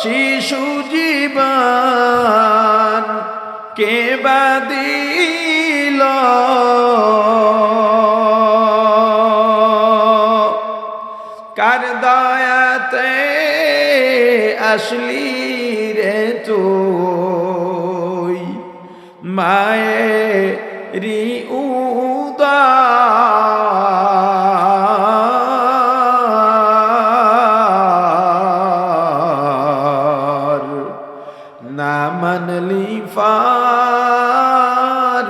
শিশু জীবন কে বাদিল, কার দয়াতে আসলি রে তুই, মায়েরি উদার, না মানলি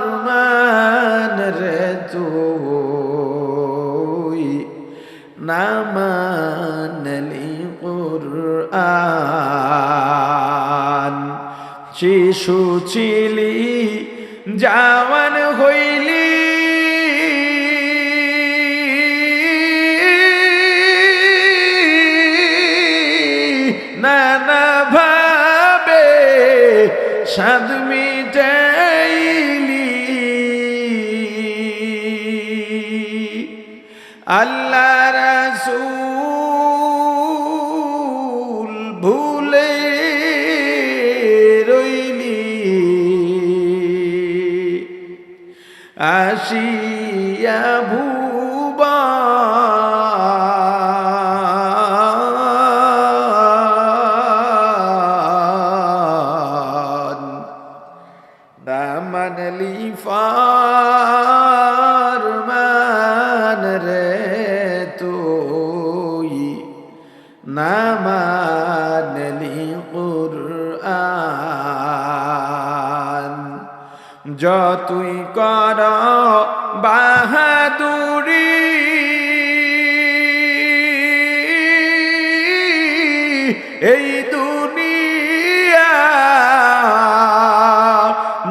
ফারমান রে তুই, না মানলি কুরআন। শিশু ছিলি জাওয়ান হইলি, নানা ভাবে সাদ মিটাইলি, আল্লাহ রাসূল ভুলে রইলি, আসিয়া ভুবন, দামানলি ফারমান রে তুই, না মানলি কুরআন। যতই কর বাহাদুরি, এই দুনিয়া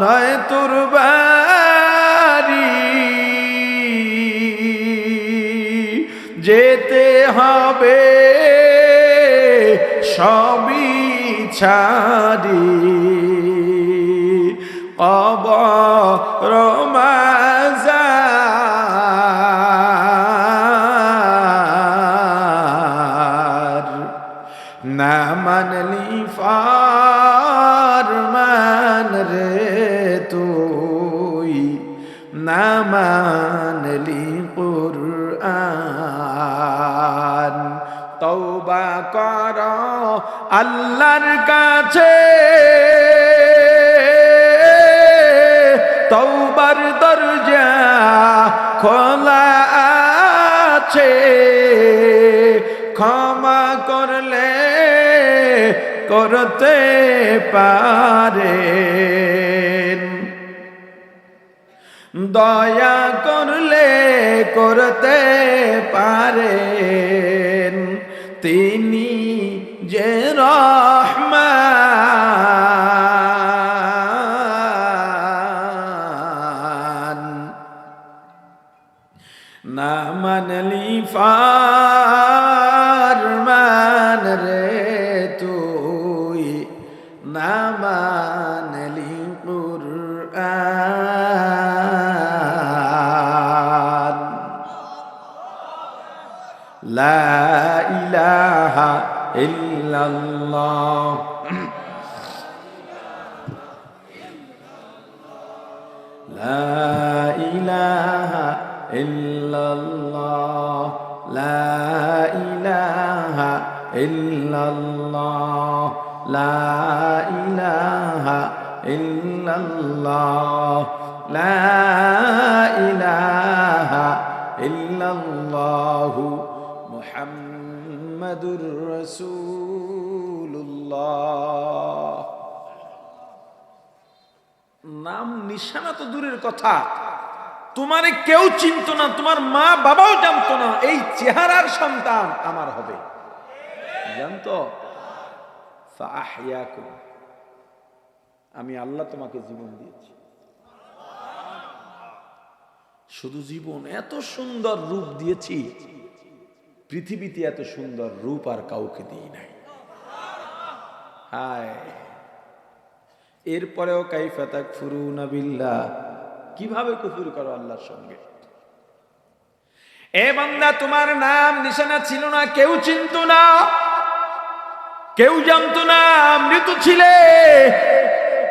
নয় তোর বাড়ি, যেতে হবে সবই ছাড়ি, কবর না মানলি কুরআন। তওবা করো আল্লাহর কাছে, তওবার দরজা খোলা আছে, ক্ষমা করলে করতে পারেন, দয়া করলে করতে পারেন, তিনি যে রহমান। না মানলি ফারমান রে তুই, না মানলি কুরআন। লা ইলাহা ইল্লাল্লাহ, লা ইলাহা ইল্লাল্লাহ, লা ইলাহা ইল্লাল্লাহ, লা ইলাহা ইল্লাল্লাহ, লা ইলাহা ইল্লাল্লাহু মুহাম্মাদুর রাসূলুল্লাহ। নাম নিশানা তো দূরের কথা, তোমারে কেউ চিনতো না, তোমার মা বাবাও জানতো না এই চেহারার সন্তান আমার হবে, জানতো? ফাআহইয়াকুম, আমি আল্লাহ তোমাকে জীবন দিয়েছি। শুধু জীবন, এত সুন্দর রূপ দিয়েছি, পৃথিবীতে এত সুন্দর রূপ আর কাউকে দিই নাই। হায়, এরপরেও কাইফা তাকফুরুনা বিল্লাহ, কিভাবে কুফর করো আল্লাহর সঙ্গে। এ বান্দা, তোমার নাম নিশানা ছিল না, কেউ চিনতো না, কেউ জানতো না, মৃত ছিলে।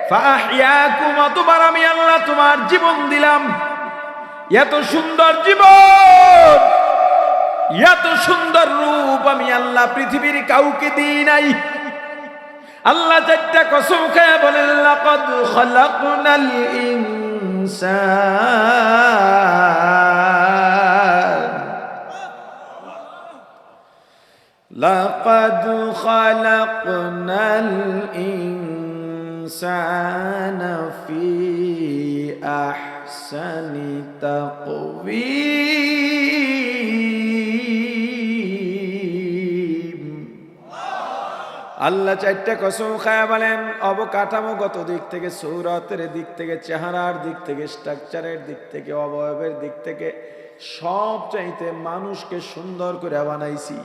ফাআহইয়াকুম, অতবার আমি আল্লাহ তোমার জীবন দিলাম। এত সুন্দর জীবন, এত সুন্দর রূপ আমি আল্লাহ পৃথিবীর কাউকে দিই নাই। আল্লাহ চারটা কসম খেয়ে বলেন, লাকাদ খালাকনাল ইনসান, লাকাদ খালাকনাল ইনসানা ফি আহসানি তাকওয়িম। আল্লাহ চারটা কসম খায়া বলেন, অবকাঠামোগত দিক থেকে, সূরতের দিক থেকে, চেহারার দিক থেকে, স্ট্রাকচারের দিক থেকে, অবয়বের দিক থেকে সব চাইতে মানুষকে সুন্দর করে বানাইছি।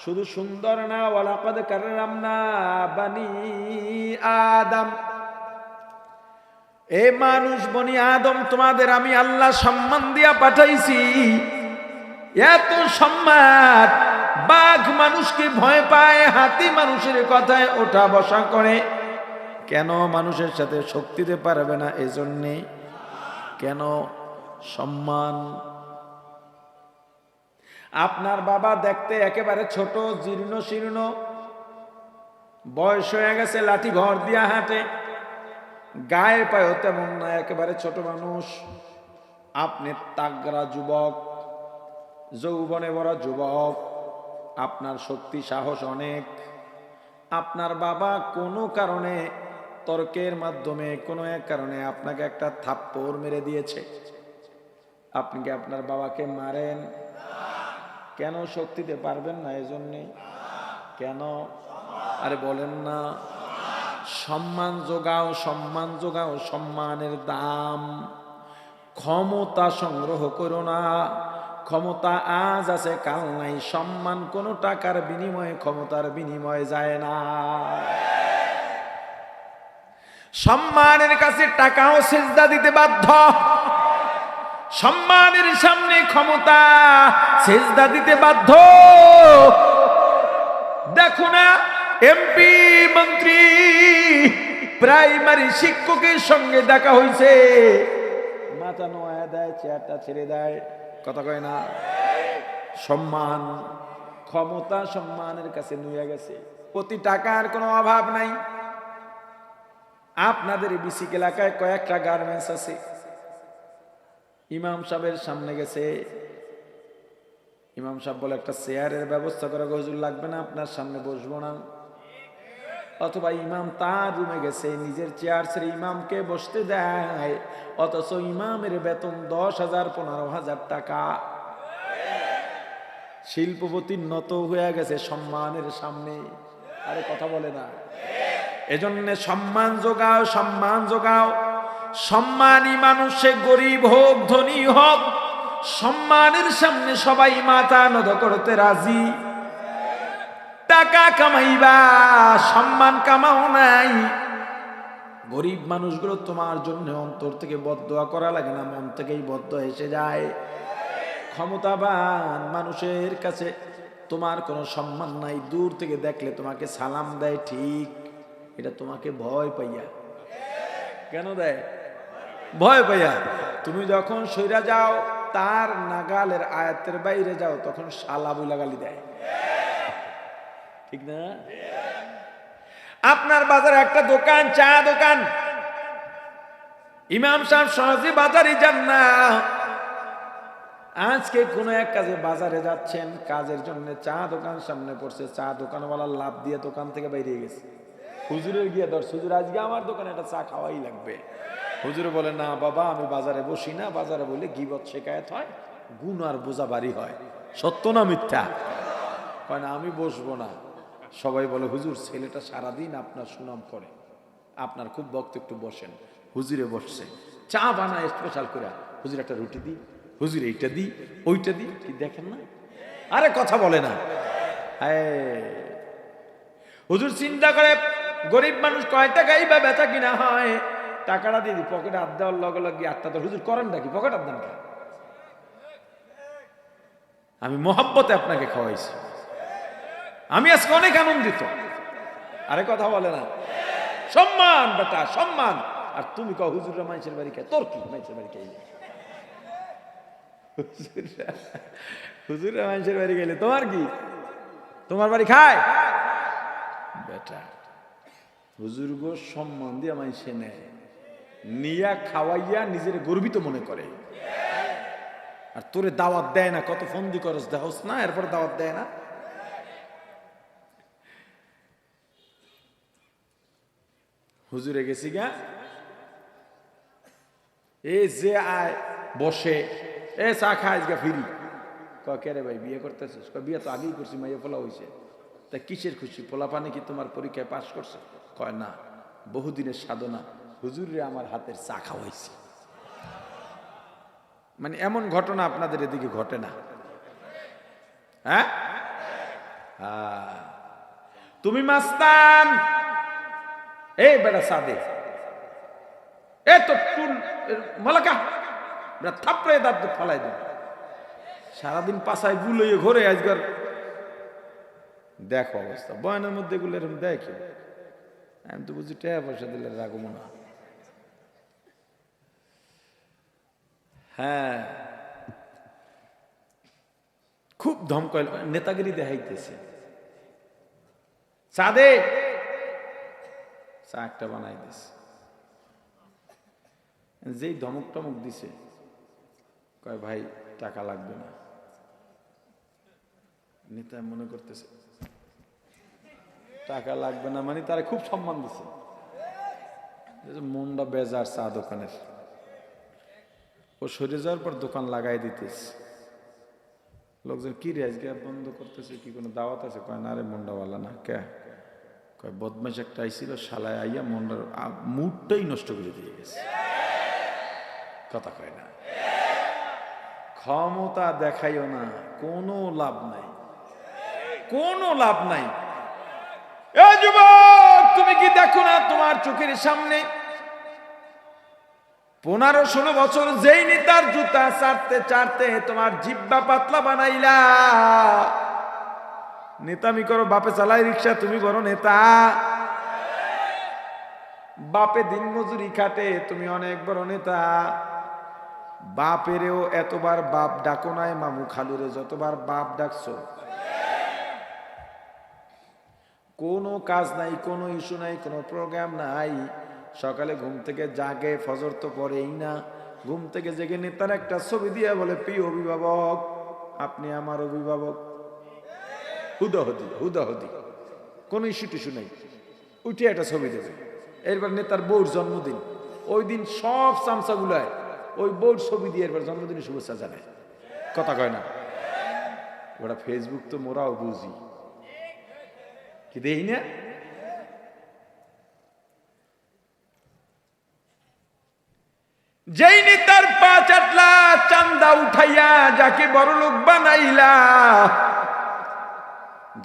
শুধু সুন্দর না, ওয়ালাকাদ কাররামনা বানি আদম, এ মানুষ বনি আদম তোমাদের আমি আল্লাহ সম্মান দিয়া পাঠাইছি। এত সম্মান, বাঘ মানুষকে ভয় পায়, হাতি মানুষের কথায় ওঠা বসা করে, কেন? মানুষের সাথে শক্তি দিতে পারবে না, এজন্যে। কেন? সম্মান। আপনার বাবা দেখতে একেবারে ছোট, জীর্ণ শীর্ণ, বয়স হয়ে গেছে, লাঠি ঘর দিয়া হাঁটে, গায়ের পায়েও তেমন না, একেবারে ছোট মানুষ। আপনি তাগড়া যুবক, যৌবনে বড় যুবক, আপনার শক্তি সাহস অনেক। আপনার বাবা কোনো কারণে, তর্কের মাধ্যমে, কোনো এক কারণে আপনাকে একটা থাপ্পড় মেরে দিয়েছে। আপনি কি আপনার বাবাকে মারেন? কেন? শক্তি দিতে পারবেন না, এজন্যে। কেন? আরে বলেন না। সম্মান যোগাও, সম্মান যোগাও, সম্মানের দাম। ক্ষমতা সংগ্রহ করো না, ক্ষমতা আজ আছে কাল নাই। সম্মান কোনো টাকার বিনিময়ে, ক্ষমতার বিনিময়ে যায় না। সম্মানের কাছে টাকাও সিজদা দিতে বাধ্য, সম্মানের সামনে ক্ষমতা সিজদা দিতে বাধ্য। দেখো না, এমপি, মন্ত্রী, প্রাইমারি শিক্ষকের সঙ্গে দেখা হয়েছে, মাথা নোয়া দেয়, চেয়ারটা ছেড়ে দেয়। কথা কয় না? সম্মান, ক্ষমতা সম্মানের কাছে নুয়ে গেছে। প্রতি টাকার কোনো অভাব নাই। আপনাদের বিসিক এলাকায় কয়েকটা গার্মেন্টস আছে। ইমাম সাহেবের সামনে গেছে, ইমাম সাহেব বলে একটা চেয়ারের ব্যবস্থা করা, হুজুর লাগবে না, আপনার সামনে বসবো না। অথবা ইমাম তার রুমে গেছে, নিজের চেয়ার ছেড়ে ইমামকে বসতে দেয়, অথচ ইমামের বেতন 10,000 15,000 টাকা। শিল্পপতির নত হয়ে গেছে সম্মানের সামনে। আরে কথা বলে না? এজন্য সম্মান যোগাও, সম্মান যোগাও। সম্মানী মানুষে গরিব হোক ধনী হোক, সম্মানের সামনে সবাই মাথা নত করতে রাজি। টাকা কামাইবা, সম্মান কামাও নাই। গরিব মানুষগুলো তোমার জন্য অন্তর থেকে বদদোয়া করা লাগে না, মন থেকেই বদদোয়া এসে যায়। ক্ষমতাবান মানুষের কাছে তোমার কোনো সম্মান নাই, দূর থেকে দেখলে তোমাকে সালাম দেয় ঠিক, এটা তোমাকে ভয় পাইয়া। কেন দেয়? ভয় পাইয়া। তুমি যখন সইরা যাও, তার নাগালের আয়াতের বাইরে যাও, তখন শালা বইলা গালি দেয়। ঠিক না? আপনার বাজারে একটা দোকান, চা দোকান, ইমাম সাহেব সহজে বাজারে যান না। আজকে কোন এক কাজে বাজারে যাচ্ছেন, কাজের জন্য চা দোকান সামনে পড়ছে, চা দোকানওয়ালা লাভ দিয়ে দোকান থেকে বাইরে গেছে। হুজুরের গিয়ে ধর, হুজুর আজকে আমার দোকানে একটা চা খাওয়াই লাগবে। হুজুরে বলে, না বাবা, আমি বাজারে বসি না, বাজারে বলে গীবত শিকায়েত হয়, গুণ আর বোঝা বাড়ি হয়। সত্য না মিথ্যা? কয় না, আমি বসবো না। সবাই বলে, হুজুর ছেলেটা সারাদিন আপনার সুনাম করে, আপনার খুব ভক্ত, একটু বসেন। হুজুরে বসছে, চা বানায় স্পেশাল করে, হুজুর একটা রুটি দিই, হুজুর এইটা দিই, ওইটা দিই। কি দেখেন না? আরে কথা বলে না? হুজুর চিন্তা করে, গরিব মানুষ কয় টাকাই বা বেচা কিনা হয়, টাকাটা দিয়ে দিই, পকেটে হাত দেওয়ার লগে লগে আটটা তো। হুজুর করেন নাকি? পকেট হাত দেন, আমি মহব্বতে আপনাকে খাওয়াইছি, আমি আজকে অনেক আনন্দিত। আরে কথা বলে না? সম্মান বেটা, সম্মান। আর তুমি কও হুজুররা মানুষের বাড়ি খায়, তোর কি? মানুষের বাড়ি খাই, হুজুররা মানুষের বাড়ি গেলে তোমার কি? তোমার বাড়ি খায় বেটা? হুজুর গো সম্মান দিয়ে মানুষে নেয়, নিয়া খাওয়াইয়া নিজের গর্বিত মনে করে। আর তোরে দাওয়াত দেয় না, কত ফন্দি করস দেহস না, এরপর দাওয়াত দেয় না। হুজুরে গেছি গা, এ যে আয় বসে, এ চা খায় গা ফিরি। কে রে ভাই, বিয়ে করতেছিস? বিয়ে তো আগেই করছি, মাইয়া পোলা হয়েছে। তা কিসের খুশি? পোলা পানি কি তোমার পরীক্ষায় পাশ করছে? কয় না, বহুদিনের সাধনা, হুজুরে আমার হাতের চা খাওয়াইছে। মানে এমন ঘটনা আপনাদের এদিকে ঘটে না? হ্যাঁ, তুমি মাস্তান, এই বেটা সাদে, এ তো চুল মালাকা, থাপড়ে দাঁত ফালাই দেব। সারাদিন পাশায় গুলোই ঘরে, আজকাল দেখো অবস্থা, বয়নের মধ্যে গুলো এরকম দেখে। আমি তো বুঝি টাকা পয়সা দিলে রাখবো না। হ্যাঁ, খুব ধমকাইল, নেতাগিরি দেখাইতেছে। চা দে, চা একটা বানাই দিছে। যেই ধমক টমক দিছে, কয় ভাই টাকা লাগবে না। নেতা মনে করতেছে টাকা লাগবে না মানে তারা খুব সম্মান দিছে, মনটা বেজার চা দোকানের। ও সরে যাওয়ার পর দোকান লাগাই দিতেছে। লোকজন কি রে আজকে বন্ধ করতেছে, কি কোনো দাওয়াত আছে? কয় না রে, মন্ডাওয়ালা না। কে? কয় বদমাশ একটা আইছিল, শালায় আইয়া মন্ডার মুডটাই নষ্ট করে দিয়ে গেছে। কথা কয় না? ক্ষমতা দেখাইও না, কোনো লাভ নাই, কোনো লাভ নাই। এ যুবক, তুমি কি দেখো না তোমার চোখের সামনে 15-16 বছর যেই নেতার জুতা চাটতে চাটতে তোমার জিব্বা পাতলা বানাইলা? নেতামি করো, বাপে চালাই রিক্সা, তুমি বড় নেতা। বাপে দিন মজুরি খাটে, তুমি অনেক বড় নেতা। বাপেরেও এতবার বাপ ডাকো নাই, মামু খালুরে যতবার বাপ ডাকছো। কোনো কাজ নাই, কোনো ইস্যু নাই, কোনো প্রোগ্রাম নাই, সকালে ঘুম থেকে জাগে, ফজর তো পড়েই না, ঘুম থেকে জেগে নেতার একটা ছবি দিয়ে বলে প্রিয় অভিভাবক আপনি আমার অভিভাবক, হুদাহুদি হুদাহুদি, কোনো ইস্যু টিস্যু নাই, উঠে একটা ছবি দেবে। এরপর নেতার বউর জন্মদিন, ওই দিন সব চামচাগুলায় ওই বউর ছবি দিয়ে এরপর জন্মদিনের শুভেচ্ছা জানায়। কথা কয় না? ওরা ফেসবুক তো মোরাও বুঝি, কি দেই না? যেই নেতার 5-8 লাখ চান্দা উঠাইয়া যাকে বড়লোক বানাইলা,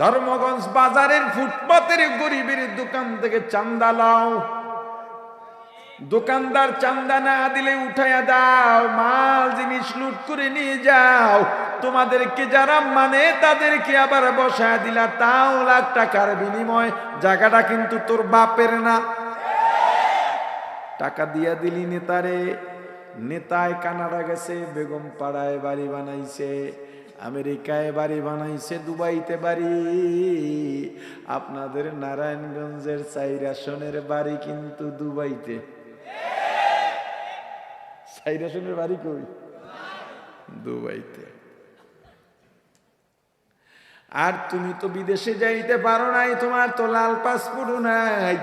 ধর্মগঞ্জ বাজারের ফুটপাতের গরিবের দোকান থেকে চান্দা লাও, দোকানদার চান্দা না দিলে উঠাইয়া দাও, মাল জিনিস লুট করে নিয়ে যাও, তোমাদেরকে যারা মানে তাদেরকে আবার বসায় দিলা, তাও লাখ টাকার বিনিময়, জায়গাটা কিন্তু তোর বাপের না। টাকা দিয়া দিলি নেতারে, নেতায় কানাডা গেছে, বেগম পাড়ায় বাড়ি বানাইছে, আমেরিকায় বাড়ি বানাইছে, দুবাইতে বাড়ি, আপনাদের নারায়ণগঞ্জের 4 আসনের বাড়ি কিন্তু দুবাইতে। 4 আসনের বাড়ি কই? দুবাইতে। আর তুমি তো বিদেশে যাইতে পারো নাই, তোমার তো লাল পাসপোর্টও নাই,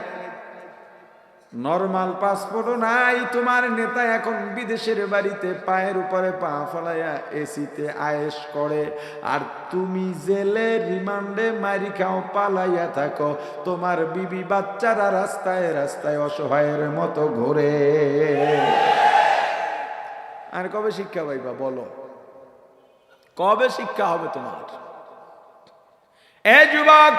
নরমাল পাসপোর্টও নাই, তোমার নেতা এখন বিদেশের বাড়িতে পায়ের উপরে পা ফলাইয়া এসিতে আয়েশ করে, আর তুমি জেলে রিমান্ডে মারি খাও, পালাইয়া থাকো, তোমার বিবি বাচ্চারা রাস্তায় রাস্তায় অসহায়ের মতো ঘোরে। আর কবে শিক্ষা পাইবা বলো? কবে শিক্ষা হবে তোমার? এ যুবক,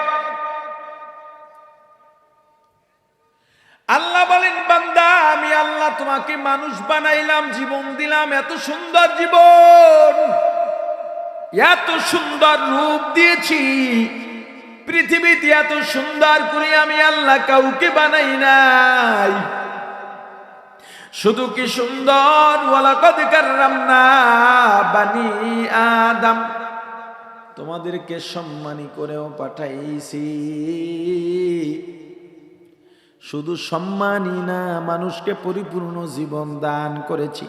আল্লাহ বলেন বান্দা আমি আল্লাহ তোমাকে মানুষ বানাইলাম, জীবন দিলাম, এত সুন্দর জীবন, এত সুন্দর রূপ দিয়েছি, পৃথিবীতে এত সুন্দর করে আমি আল্লাহ কাউকে বানাই নাই। শুধু কি সুন্দর, ওয়ালাকাদ কাররামনা বানি আদম, তোমাদেরকে সম্মানী করেও পাঠাইছি। শুধু সম্মানই না, মানুষকে পরিপূর্ণ জীবন দান করেছি।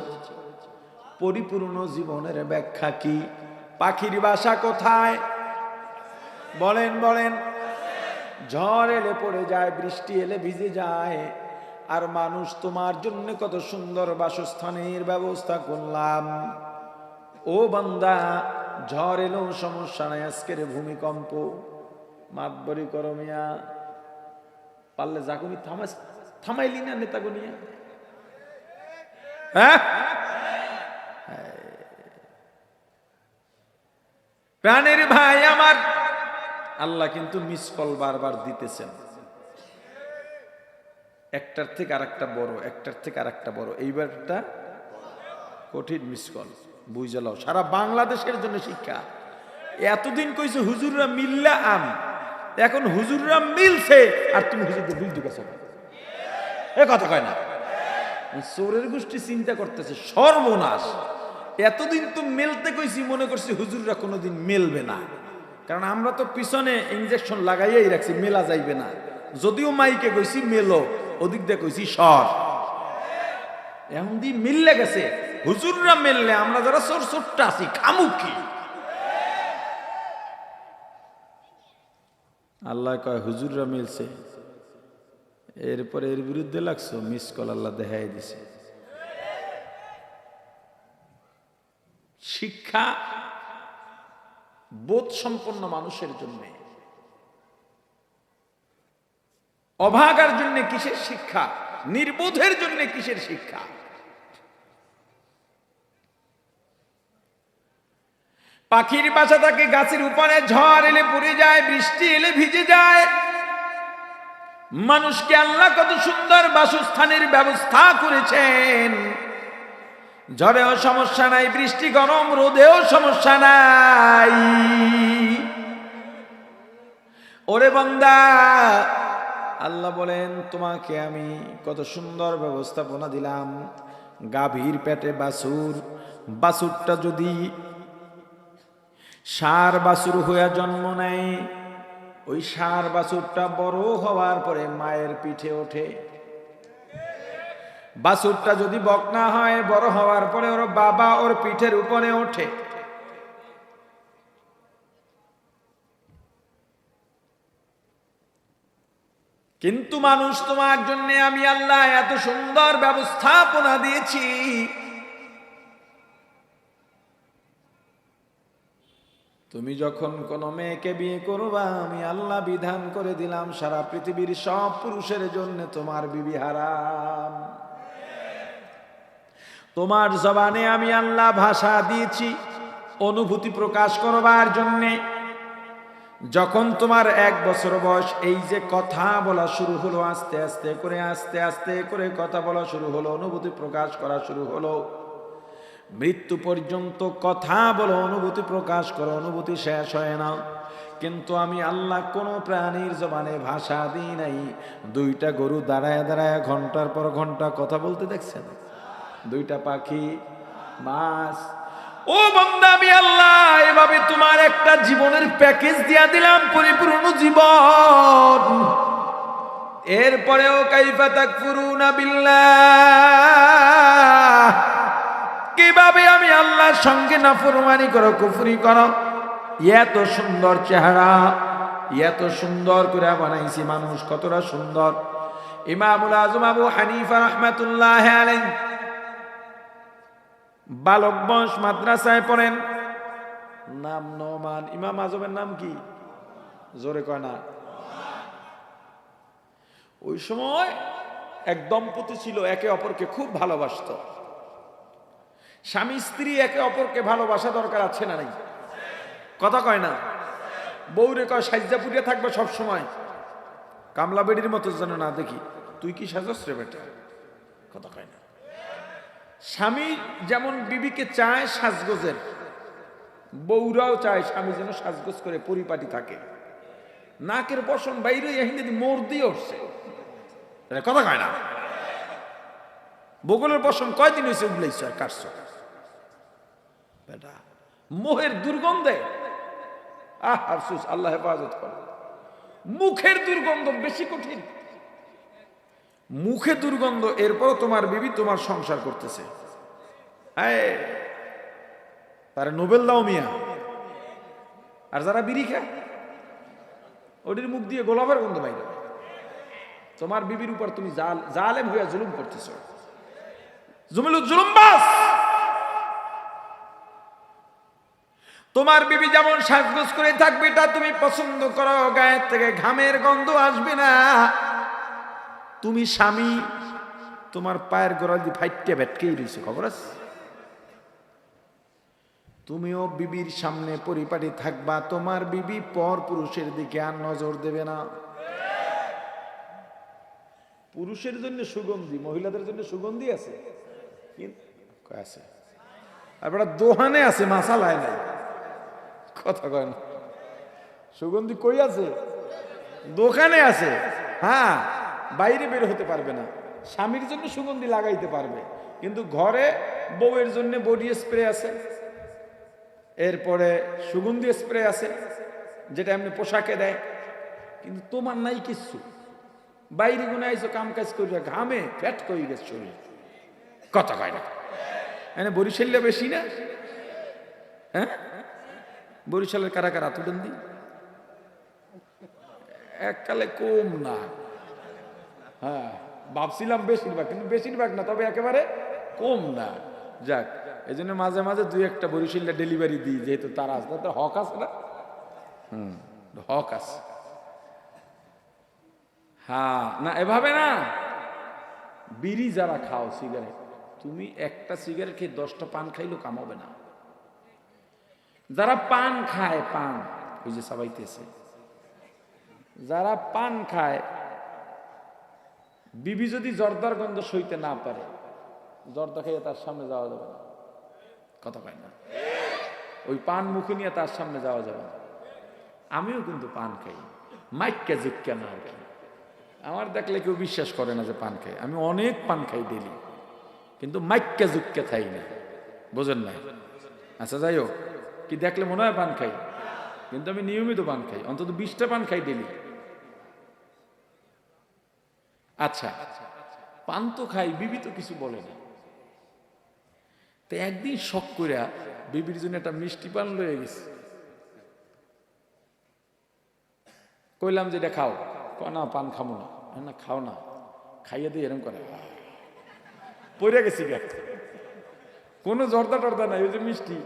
পরিপূর্ণ জীবনের ব্যাখ্যা কি? পাখির বাসা কোথায় বলেন বলেন? ঝড় এলে পড়ে যায়, বৃষ্টি এলে ভিজে যায়, আর মানুষ তোমার জন্য কত সুন্দর বাসস্থানের ব্যবস্থা করলাম। ও বান্দা, ঝড় এলেও সমস্যা নাই, আজকের ভূমিকম্প মাতবরি করো মিয়া, পারলে যাগুনি থামাইলি না নেতাগো নিয়ে, হ্যাঁ? প্রাণের ভাই আমার, আল্লাহ কিন্তু মিস কল বারবার দিতেছেন, একটার থেকে আরেকটা বড়, একটার থেকে আরেকটা বড়। এইবারটা কঠিন মিস কল, বুঝে লাও, সারা বাংলাদেশের জন্য শিক্ষা। এতদিন কইছে হুজুররা মিল্লা আম, এখন হুজুররা মিলছে আর তুমি হুজুরদের বিল ঢুকেছ, এ কথা কয় না? চোরের গোষ্ঠী চিন্তা করতেছে সর্বনাশ, এতদিন তো মেলতে কইছি, মনে করছি হুজুররা কোনোদিন মেলবে না, কারণ আমরা তো পিছনে ইনজেকশন লাগাইয়াই রাখছি, মেলা যাইবে না। যদিও মাইকে কইছি মেলো, ওদিক দিয়ে কইছি সর, এখন দি মিললে গেছে। হুজুররা মেললে আমরা যারা চোর ছোট্ট আছি খামুখি। আল্লাহ কয় হুজুররা মিলছে, এরপরে এর বিরুদ্ধে লাগছো, মিস কল আল্লাহ দেখাই দিছে। শিক্ষা বোধ সম্পন্ন মানুষের জন্য, অভাগার জন্য কিসের শিক্ষা, নির্বোধের জন্য কিসের শিক্ষা? পাখির বাসা থাকে গাছের উপরে, ঝড় এলে পড়ে যায়, বৃষ্টি এলে ভিজে যায়। মানুষকে আল্লাহ কত সুন্দর বাসস্থানের ব্যবস্থা করেছেন, ঝড়েও সমস্যা নাই, বৃষ্টি গরম রোদেও সমস্যা নাই। ওরে বান্দা, আল্লাহ বলেন তোমাকে আমি কত সুন্দর ব্যবস্থাপনা দিলাম, গাভীর পেটে বাছুর, বাছুরটা যদি ষাঁড় বাছুর হইয়া জন্ম নেয়, ওই ষাঁড় বাছুরটা বড় হওয়ার পরে মায়ের পিঠে ওঠে। বাছুরটা যদি বকনা হয়, বড় হওয়ার পরে ওর বাবা ওর পিঠের উপরে ওঠে। কিন্তু মানুষ, তোমার জন্য আমি আল্লাহ এত সুন্দর ব্যবস্থাপনা দিয়েছি, তুমি যখন কোন মেয়েকে বিয়ে করবা, আমি আল্লাহ বিধান করে দিলাম সারা পৃথিবীর সব পুরুষের জন্য তোমার বিবি হারাম। তোমার জবানে আমি আল্লাহ ভাষা দিয়েছি অনুভূতি প্রকাশ করবার জন্যে। যখন তোমার 1 বছর বয়স, এই যে কথা বলা শুরু হলো, আস্তে আস্তে করে কথা বলা শুরু হলো, অনুভূতি প্রকাশ করা শুরু হলো, মৃত্যু পর্যন্ত কথা বলো, অনুভূতি প্রকাশ করো, অনুভূতি শেষ হয় না। কিন্তু আমি আল্লাহ কোন প্রাণীর জবানে ভাষা দিই নাই। 2টা গরু দাঁড়ায় দাঁড়ায় ঘন্টার পর ঘন্টা কথা বলতে দেখছেন? 2টা পাখি, মাছ। ও বান্দা, আমি আল্লাহ এভাবে তোমার একটা জীবনের প্যাকেজ দিয়া দিলাম, পরিপূর্ণ জীবন। এরপরেও কাইফা তাকফুরুনা বিল্লাহ, কিভাবে আমি আল্লাহর সঙ্গে নাফরমানি করো, কুফরি করো। এত সুন্দর চেহারা, এত সুন্দর করে বানাইছি মানুষ, কতটা সুন্দর। ইমামুল আজম আবু হানিফা রাহমাতুল্লাহ আলাইহি বালক বয়স মাদ্রাসায় পড়েন, নাম নোমান। ইমাম আজমের নাম কি? জোরে কয় না। ওই সময় এক দম্পতি ছিল, একে অপরকে খুব ভালোবাসতো। স্বামী স্ত্রী একে অপরকে ভালোবাসা দরকার আছে না নাই? কথা কয় না। বউরে কয় সাজ্জা পুড়িয়া থাকবে সব সময়, কামলা বেডির মতো যেন না দেখি। তুই কি সাজস রে বেটা? কথা কয় না। স্বামী যেমন বিবিকে চায় সাজগোজের, বউরাও চায় স্বামী যেন সাজগোজ করে পরিপাটি থাকে। নাকের বসন বাইরে হিন্দি মোর দিয়ে উঠছে, কথা কয় না। বগলের বসন কয়দিন হয়েছে উগলাইছ আর কাটছ বেটা, মোহের দুর্গন্ধে। আফসোস, আল্লাহ হেফাজত করে। মুখের দুর্গন্ধ বেশি কঠিন। মুখে দুর্গন্ধ, এরপরও তোমার বিবি তোমার সংসার করতেছে, তার নোবেল দাও মিয়া। আর যারা বিড়ি খায়, ওটির মুখ দিয়ে গোলাপের গন্ধ বাইরে। তোমার বিবির উপর তুমি জালেম হইয়া জুলুম করতেছ, জুলুমবাজ। তোমার বিবি যেমন সাজগোজ করে থাকবে, এটা তুমি পছন্দ করো, গায়ের থেকে ঘামের গন্ধ আসবে না। তুমি স্বামী, তোমার পায়ের গোড়াল দিয়ে ফাইটে ভেটকেই রয়েছে, খবর আছে? তুমিও বিবির সামনে পরিপাটি থাকবা, তোমার বিবি পর পুরুষের দিকে আর নজর দেবে না। পুরুষের জন্য সুগন্ধি, মহিলাদের জন্য সুগন্ধি আছে, আছে। আর বেটা দোহানে আছে, মাসালায় নাই, কথা কয় না। সুগন্ধি কই আছে? দোকানে আছে। হ্যাঁ, বাইরে বের হতে পারবে না। স্বামীর জন্য সুগন্ধি লাগাইতে পারবে, কিন্তু ঘরে বউয়ের জন্য বডি স্প্রে আছে, এরপরে সুগন্ধি স্প্রে আছে, যেটা এমনি পোশাকে দেয়। কিন্তু তোমার নাই কিচ্ছু। বাইরে গুনে আইসো, কাম কাজ করিয়া ঘামে ফ্যাট করে গেছে শরীর, কথা কয় না। বরিশাল্লা বেশি না? হ্যাঁ, বরিশালের কারা কারা তুলেন দি? এককালে কম না। হ্যাঁ, ভাবছিলাম বেশিরভাগ, কিন্তু বেশিরভাগ না, তবে একেবারে কম না। যাক, এই জন্য মাঝে মাঝে 2-1টা বরিশাল্লা ডেলিভারি দিই, যেহেতু তারা আছে, তাদের হক আছে না? হক আছে। হ্যাঁ, না এভাবে না। বিড়ি যারা খাও, সিগারেট, তুমি একটা সিগারেট খেয়ে 10টা পান খাইলেও কামাবে না। যারা পান খায়, পান ওই যে সবাইতেছে, যারা পান খায়, বিবি যদি জর্দার গন্ধ সইতে না পারে, জর্দা খাইয়ে তার সামনে যাওয়া যাবে না, কথা পায় না। ওই পান মুখে নিয়ে তার সামনে যাওয়া যাবে না। আমিও কিন্তু পান খাই, মাইক্কা জিক্কা না। আমার দেখলে কেউ বিশ্বাস করে না যে পান খাই। আমি অনেক পান খাই ডেলি, কিন্তু মাইক্কা জুক্কা খাই না, বোঝেন না? আচ্ছা যাই হোক, কি দেখলে মনে হয় পান খাই, কিন্তু আমি নিয়মিত পান খাই, অন্তত 20টা পান খাই ডেলি। আচ্ছা, পান তো খাই, বিবি তো কিছু বলে না। তো একদিন শখ কইরা বিবির জন্য একটা মিষ্টি পান লয়ে গেছি। কইলাম যে এটা খাও, না পান খাবো না। না খাও না, খাইয়ে দিয়ে এরকম করে পড়ে গেছি গা। কোনো জর্দা টর্দা নাই, ওই যে মিষ্টি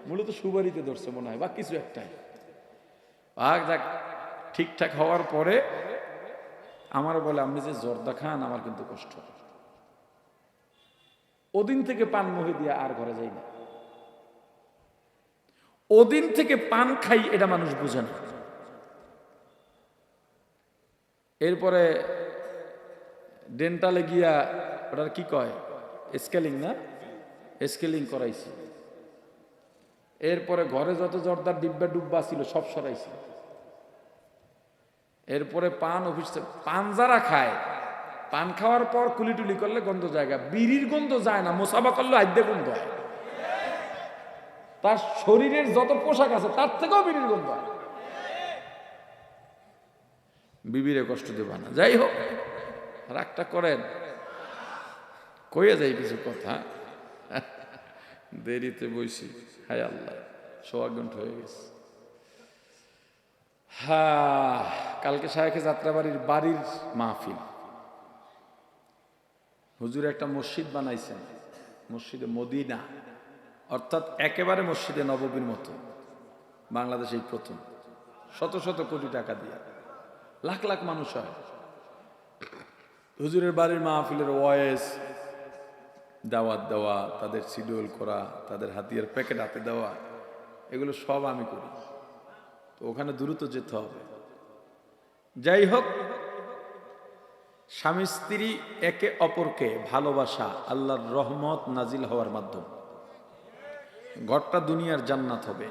মূলত সুবারিতে ধরছে মনে হয় বা কিছু একটাই। যাক ঠিকঠাক হওয়ার পরে আমার বলে, আপনি যে জর্দা খান আমার কিন্তু কষ্ট। ওদিন থেকে পান মুহে দিয়ে আর ঘরে যাই না। ওদিন থেকে পান খাই এটা মানুষ বুঝে না। এরপরে ডেন্টালে গিয়া ওটার কি কয়, স্কেলিং না, স্কেলিং করাইছি। এরপরে ঘরে যত জর্দার ডিব্বা ডুব্বা ছিল সব সরাইছি। এরপরে পান অফিসে, পান যারা খায়, পান খাওয়ার পর কুলিটুলি করলে গন্ধ জায়গা, বিড়ির গন্ধ যায় না, মোসাফা করলে আইডে গন্ধ হয়। তার শরীরের যত পোশাক আছে তার থেকেও বিড়ির গন্ধ হয়। বিবিরে কষ্ট দেবা না। যাই হোক, রাগটা করেন, কইয়া যাই কিছু কথা। দেরিতে বইছি, হায় আল্লাহ, 1:15 ঘন্টা হয়ে গেছে। কালকে শায়েখে যাত্রাবাড়ির বাড়ির মাহফিল। হুজুর একটা মসজিদ বানাইছেন, মসজিদে মদিনা, অর্থাৎ একেবারে মসজিদে নববীর মতো, বাংলাদেশে এই প্রথম। শত শত কোটি টাকা দিয়ে লাখ লাখ মানুষ হয়। হুজুরের বাড়ির মাহফিলের ওয়েস, দাওয়াত দেওয়া, তাদের শিডিউল করা, তাদের হাতিয়ার প্যাকেট হাতে দেওয়া, এগুলো সব আমি করি। তো ওখানে দ্রুত যেতে হবে। যাই হোক, স্বামী স্ত্রী একে অপরকে ভালোবাসা আল্লাহর রহমত নাজিল হওয়ার মাধ্যম। ঘরটা দুনিয়ার জান্নাত হবে।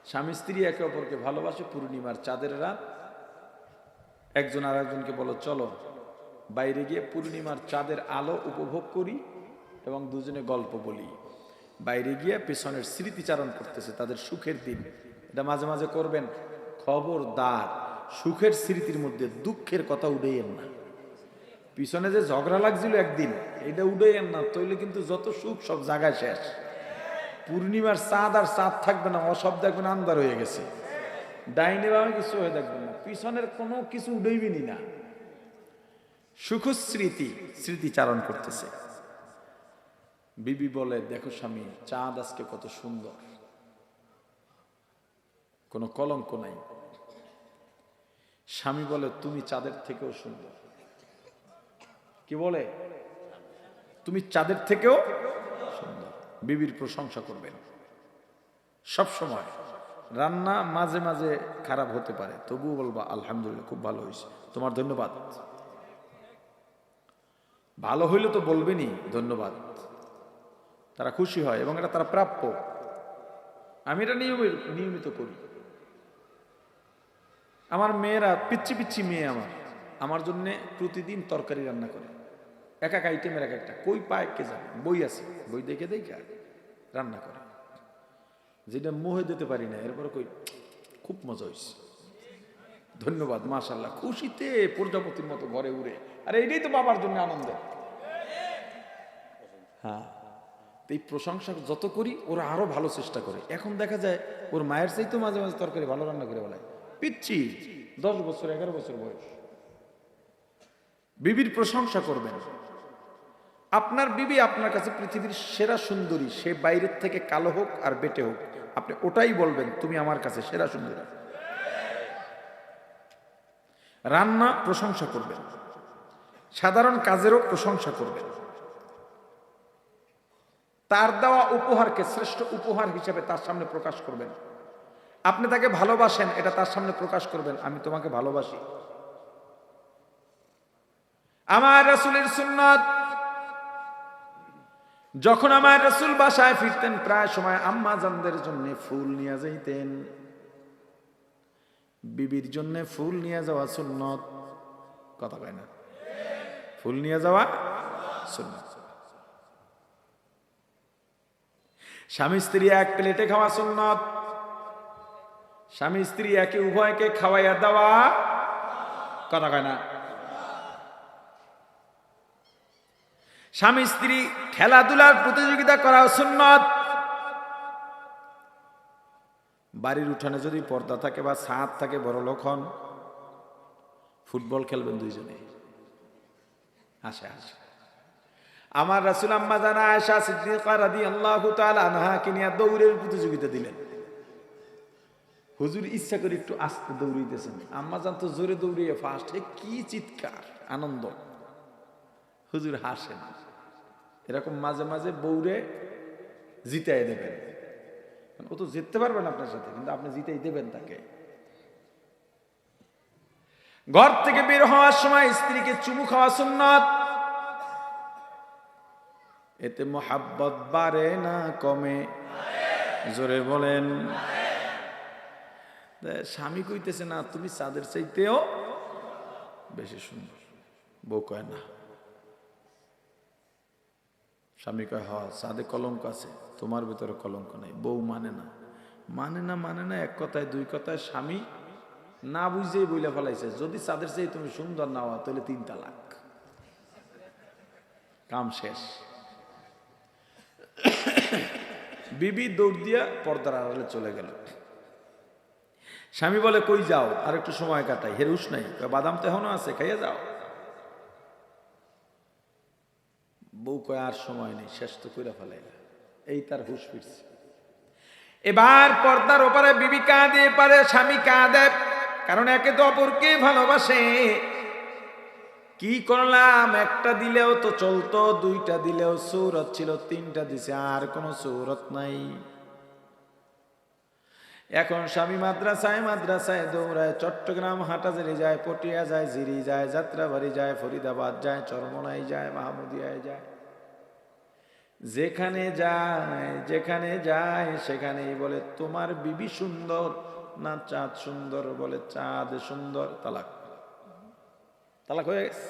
স্বামী স্ত্রী একে অপরকে ভালোবাসে। পূর্ণিমার চাঁদের রাত, একজন আর একজনকে বলো চলো বাইরে গিয়ে পূর্ণিমার চাঁদের আলো উপভোগ করি এবং দুজনে গল্প বলি। বাইরে গিয়ে পেছনের স্মৃতিচারণ করতেছে, তাদের সুখের দিন। এটা মাঝে মাঝে করবেন। খবরদার, সুখের স্মৃতির মধ্যে দুঃখের কথা উড়াইয়েন না। পিছনে যে ঝগড়া লাগছিল একদিন, এটা উড়াইয়েন না, তইলে কিন্তু যত সুখ সব জায়গায় শেষ। পূর্ণিমার চাঁদ আর চাঁদ থাকবে না, অসব দেখবেন আন্দার হয়ে গেছে। ডাইনে বামে কিছু হয়ে দেখবেন না, পিছনের কোনো কিছু উড়াইবেনই না। সুখ স্মৃতি, স্মৃতিচারণ করতেছে। বিবি বলে, দেখো স্বামী, চাঁদ আজকে কত সুন্দর, কোনো কলঙ্ক নাই। স্বামী বলে, তুমি চাঁদের থেকেও সুন্দর। কি বলে? তুমি চাঁদের থেকেও সুন্দর। বিবির প্রশংসা করবেন সব সময়। রান্না মাঝে মাঝে খারাপ হতে পারে, তবুও বলবা আলহামদুলিল্লাহ, খুব ভালো হয়েছে, তোমার ধন্যবাদ। ভালো হইলে তো বলবেনই ধন্যবাদ, তারা খুশি হয় এবং এটা তারা প্রাপ্য। আমি এটা নিয়মিত করি। আমার মেয়েরা, পিচ্ছি পিচ্ছি মেয়ে আমার জন্য প্রতিদিন তরকারি রান্না করে, এক এক আইটেমের এক একটা, কই পায় কে জানে, বই আছে, বই দেখে দেখে রান্না করে, যেটা মোহে দিতে পারি না। এরপরে কই খুব মজা হয়েছে, ধন্যবাদ, মাশাআল্লাহ। খুশিতে প্রজাপতির মতো ঘরে উড়ে। আর এইটাই তো বাবার জন্য আনন্দ। হ্যাঁ, এই প্রশংসা যত করি ওরা আরো ভালো চেষ্টা করে। এখন দেখা যায় ওর মায়ের চাইতেও মাঝে মাঝে তরকারি ভালো রান্না করে বলে। পিচ্ছি 10 বছর 11 বছর বয়স। বিবির প্রশংসা করবেন। আপনার বিবি আপনার কাছে পৃথিবীর সেরা সুন্দরী, সে বাইরের থেকে কালো হোক আর বেটে হোক, আপনি ওটাই বলবেন, তুমি আমার কাছে সেরা সুন্দরী। রান্না প্রশংসা করবেন, সাধারণ কাজেরও প্রশংসা করবেন। তার দেওয়া উপহারকে শ্রেষ্ঠ উপহার হিসেবে তার সামনে প্রকাশ করবেন। আপনি তাকে ভালোবাসেন, এটা তার সামনে প্রকাশ করবেন, আমি তোমাকে ভালোবাসি। আমার রাসূলের সুন্নাত, যখন আমার রাসূল বাসায় ফিরতেন প্রায় সময় আম্মা জানদের জন্য ফুল নিয়ে যাইতেন। বিবির জন্য ফুল নিয়ে যাওয়া সুন্নত, কথা কয় না? ফুল নিয়ে যাওয়া সুন্নত। স্বামী স্ত্রী এক প্লেটে খাওয়া সুন্নত। স্বামী স্ত্রী একে উভয়কে খাওয়াইয়া দেওয়া কথা কয় না। স্বামী স্ত্রী খেলাধুলার প্রতিযোগিতা করা সুন্নত। বাড়ির উঠানে যদি পর্দা থাকে বা ছাদ থাকে, বড় লোক হন, ফুটবল খেলবেন দুইজনে, হাসে হাসে। আমার রাসূল আম্মা জানা আয়েশা সিদ্দিকা রাদিয়াল্লাহু তাআলা আনহাকে নিয়ে দৌড়ের প্রতিযোগিতা দিলেন। হুজুর ইচ্ছা করে একটু আস্তে দৌড়াইতেছেন, আম্মা জান তো জোরে দৌড়িয়ে ফার্স্ট, কি চিৎকার আনন্দ। হুজুর হাসেন। এরকম মাঝে মাঝে বৌরে জিতাই দেবেন। ও তো জিততে পারবেন আপনার সাথে, কিন্তু আপনি জিতেই দেবেন তাকে। ঘর থেকে বের হওয়ার সময় স্ত্রীকে চুমু খাওয়া সুন্নত। এতে মোহাব্বত বাড়ে না কমে? জোরে বলেন। স্বামী কইতেছে না তুমি চাঁদের চাইতেও বেশি সুন্দর, বউ কয় না। স্বামী কয় হ্যাঁ চাঁদে কলঙ্ক আছে, তোমার ভিতরে কলঙ্ক নাই। বউ মানে না, মানে না, মানে না, এক কথায় দুই কথায় স্বামী না বুঝেই বইলা ফেলাইছে, যদি চাঁদের চাই তুমি সুন্দর না হওয়া তাহলে 3 তালাক, কাম শেষ। বিবি দৌড় দিয়া পর্দার আড়ালে চলে গেল। স্বামী বলে কই যাও, আর একটু সময় কাটাই। হেরুস নাই, বাদাম তো এখনো আছে, খাইয়া যাও। বউ কয় আর সময় নেই, শেষ তো কইরা ফেলাইলা। এই তার হুশ ফিরছে। এবার পর্দার ওপারে বিবি কাঁদে, পারে স্বামী কাঁদে, কারণ একে তো অপরকে ভালোবাসে। কি করলাম, একটা দিলেও তো চলতো, 2টা দিলেও সৌরত ছিল, 3টা দিছে, আর কোনো সৌরত নাই। এখন স্বামী মাদ্রাসায় মাদ্রাসায় দৌড়ায়, চট্টগ্রাম হাটাজারি যায়, পটিয়া যায়, জিরি যায়, যাত্রাবাড়ি যায়, ফরিদাবাদ যায়, চরমনাই যায়, মাহমুদিয়ায় যায়। যেখানে যায় সেখানেই বলে তোমার বিবি সুন্দর না চাঁদ সুন্দর? বলে চাঁদ সুন্দর। তালাক, তালাক হয়ে গেছে।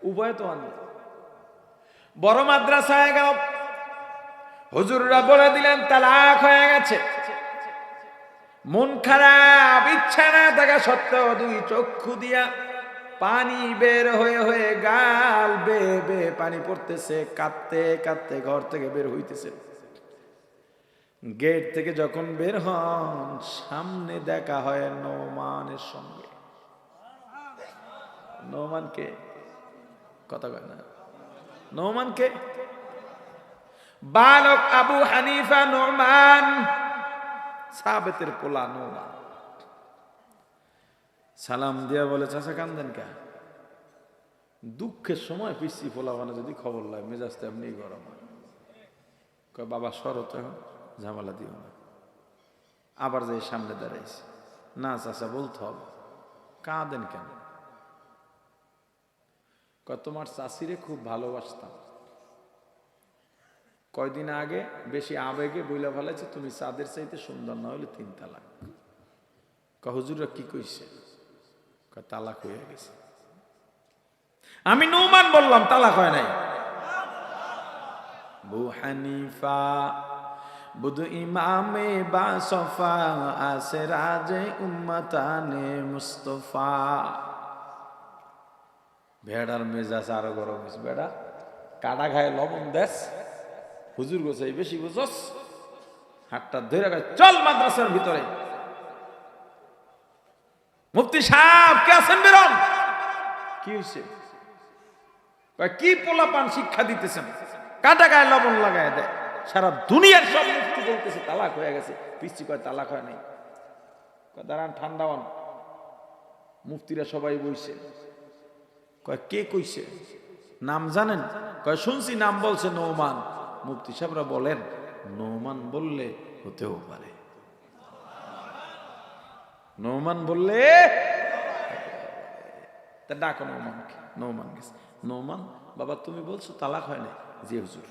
উভয় তো আনন্দ। বড় মাদ্রাসায় গেল, হুজুররা বলে দিলেন তালাক হয়ে গেছে। মন খারাপ, ইচ্ছা না থাকা সত্ত্বেও 2 চক্ষু দিয়া পানি বের হয়ে হয়ে গাল বেয়ে বেয়ে পানি পড়তেছে, কাঁদতে কাঁদতে ঘর থেকে বের হইতেছে। গেট থেকে যখন বের হন, সামনে দেখা হয় নোমানের সঙ্গে। নোমানকে কথা কয় না, নোমানকে বালক আবু হানিফা নোমান, সাবেতের পোলা নোমান। সালাম দিয়া বলে চাচা কান্দেন কা? দুঃখের সময় পিসি পোলা মানে যদি খবর লয় মেজাজটা এমনি গরম হয়। কয় বাবা শরৎ, এখন ঝামেলা দিও না। আবার যাই সামনে দাঁড়াইছে, না চাচা বলতে হবে। কাঁদেন কেন? কয় তোমার চাচিরে খুব ভালোবাসতাম, কয়দিন আগে বেশি আবেগে বইলা ফেলাইছে তুমি চাঁদের চাইতে সুন্দর না হলে 3 তালাক। কয় হুজুররা কি কইছে? কয় তালাক হয়ে গেছে। আমি নোমান বললাম তালাক হয় নাই। আবু হানিফা বুধ ইমামে বা সফা আসে রাজে উম্মতানে মুস্তফা। ভেড়ার মেজাজ আরো গরম হয়েছে। বেড়া কাটা খায় লবণ দেশ, হুজুর গোছে বেশি বুঝস, হাতটা ধরে গায় চল মাদ্রাসার ভিতরে। মুফতি সাহেব কে আছেন বেরোন। কি হয়েছে? কি পোলাপান শিক্ষা দিতেছেন, কাটা গায়ে লবণ লাগায় দেয়। সারা দুনিয়ার সব মুফতি বলতেছে তালাক হয়ে গেছে, পিচ্ছি কয় তালাক হয় নাই। দাঁড়ান ঠান্ডা হন। মুফতিরা সবাই বইছে। কয় কে কইছে? নাম জানেন? কয় শুনছি, নাম বলছে নোমান। মুফতি সাহেবরা বলেন নোমান বললে হতেও পারে, নোমান বললে। তা ডাকো নোমানকে। নোমান গেছে। নোমান বাবা তুমি বলছো তালাক হয় না? জি হুজুর।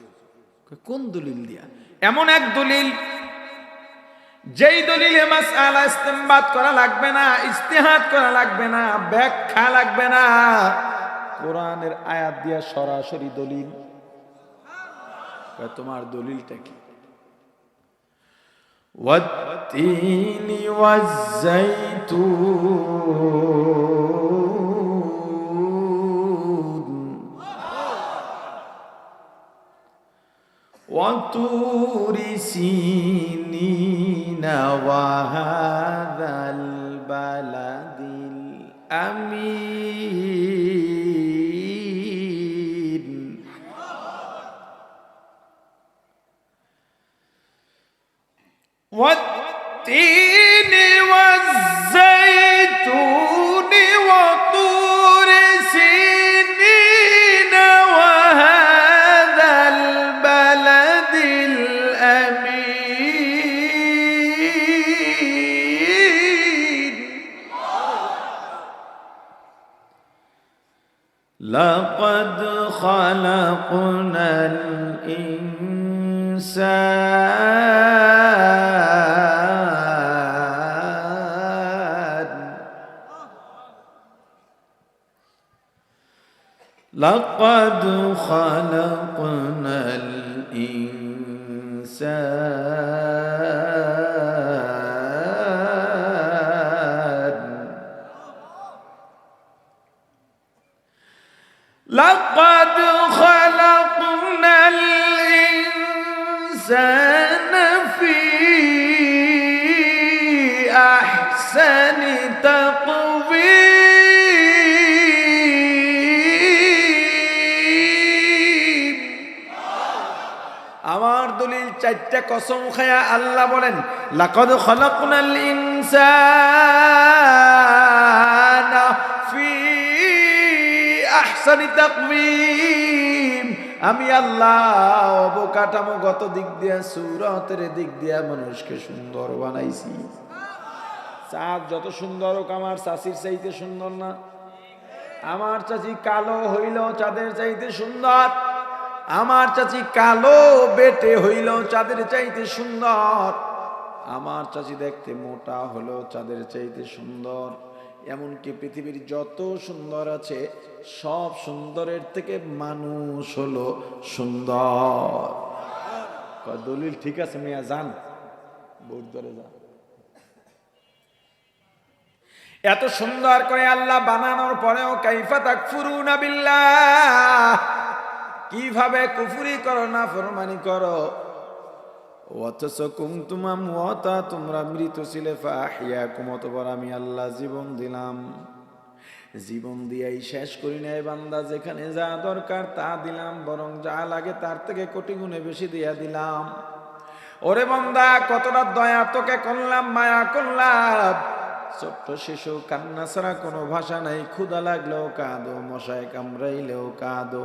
কোন দলিল দিয়া? এমন এক দলিল যেই দলিলে মাসআলা ইস্তেমবাত করা লাগবে না, ইজতিহাদ করা লাগবে না, ব্যাখ্যা লাগবে না, কোরআনের আয়াত দিয়া সরাসরি দলিল। তোমার দলিলটা কি? والتين والزيتون وطور سينين وهذا البلد الأمين والتين والزيتون وطور سينين وهذا البلد الأمين لقد خلقنا لقد خلقنا الإنسان لقد خلقنا الإنسان في أحسن تقويم আমার দলিল চারটা কসম খায়া আল্লাহ বলেন লাকাদ খালাকনাল ইনসানা ফি আহসানি তাকওয়িম আমি আল্লাহ অবকাঠামোগত দিক দিয়া সূরতের দিক দিয়া মানুষকে সুন্দর বানাইছি চাঁদ যত সুন্দর হোক আমার চাচির চাইতে সুন্দর না আমার চাচি কালো হইলেও চাঁদের চাইতে সুন্দর আমার চাচি কালো বেটে হইলেও চাঁদের চাইতে সুন্দর আমার চাচি দেখতে মোটা হলেও চাঁদের চাইতে সুন্দর এমনকি পৃথিবীর যত সুন্দর আছে সব সুন্দরের থেকে মানুষ হলো সুন্দর দলিল ঠিক আছে মিয়া যান বহুত ধরে যান এত সুন্দর করে আল্লাহ বানানোর পরেও কাইফা তাকফুরুনা বিল্লাহ কিভাবে কুফরি করো না ফরমানি করো অথচ কুনতুম আমওয়াতা তোমরা মৃত ছিলে ফাহিয়াকুম অতঃপর আমি আল্লাহ জীবন দিলাম জীবন দিয়েই শেষ করি নাই বান্দা যেখানে যা দরকার তা দিলাম বরং যা লাগে তার থেকে কোটি গুণে বেশি দিয়া দিলাম ওরে বান্দা কতটা দয়া তোকে করলাম মায়া করলাম ছোট্ট শিশু কান্না ছাড়া কোনো ভাষা নাই ক্ষুধা লাগলেও কাঁদো মশায় কামড়াইলেও কাঁদো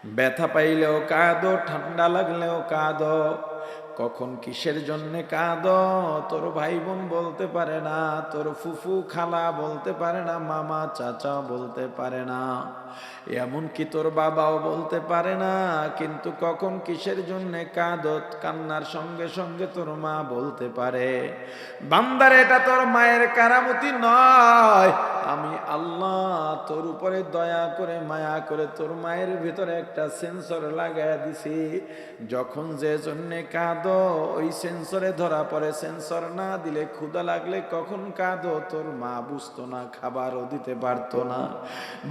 ব্যথা পাইলেও কাঁদো ঠান্ডা লাগলেও কাঁদো কখন কিসের জন্য কাঁদো তোর ভাই বোন বলতে পারে না তোর ফুফু খালা বলতে পারে না মামা চাচা বলতে পারে না এমনকি তোর বাবাও বলতে পারে না কিন্তু কখন কিসের জন্য কাঁদো কান্নার সঙ্গে সঙ্গে তোর মা বলতে পারে বান্দার এটা তোর মায়ের কারামতি নয় আমি আল্লাহ তোর উপরে দয়া করে মায়া করে তোর মায়ের ভিতরে একটা সেন্সর লাগাইয়া দিছি যখন যে জন্য কাঁদো ওই সেন্সরে ধরা পড়ে সেন্সর না দিলে ক্ষুধা লাগলে কখন কাঁদো তোর মা বুঝতো না খাবারও দিতে পারতো না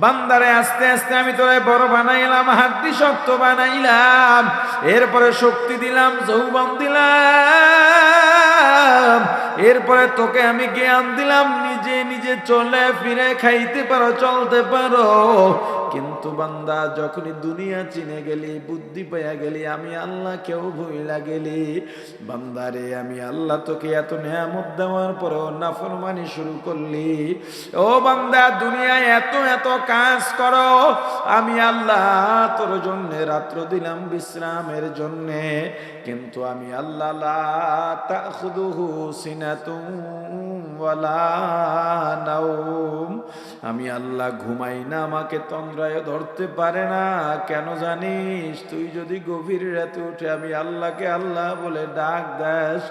বান্দারে আস্তে আস্তে আমি তোরে বড় বানাইলাম হাড্ডি শক্ত বানাইলাম এরপরে শক্তি দিলাম যৌবন দিলাম এরপরে তোকে আমি জ্ঞান দিলাম নিজে নিজে চলে ফিরে খাইতে পারো চলতে পারো কিন্তু বান্দা যখনই দুনিয়া চিনে গেলি বুদ্ধি পাইয়া গেলি আমি আল্লাহ কেউ ভুইলা গেলি বান্দারে আমি আল্লাহ তোকে এত নিয়ামত দেওয়ার পরেও নাফরমানি শুরু করলি ও বান্দা দুনিয়ায় এত এত কাজ করো আমি আল্লাহ তোর জন্য রাত্র দিলাম বিশ্রামের জন্য কিন্তু আমি আল্লাহ লা তাখুদুহু সিনাতুন ওয়ালা নাওম আমি আল্লাহ ঘুমাই না আমাকে তন্দ্রায় ধরতে পারে না কেন জানিস তুই যদি গভীর রাতে উঠে আমি আল্লাহকে আল্লাহ বলে ডাক দাস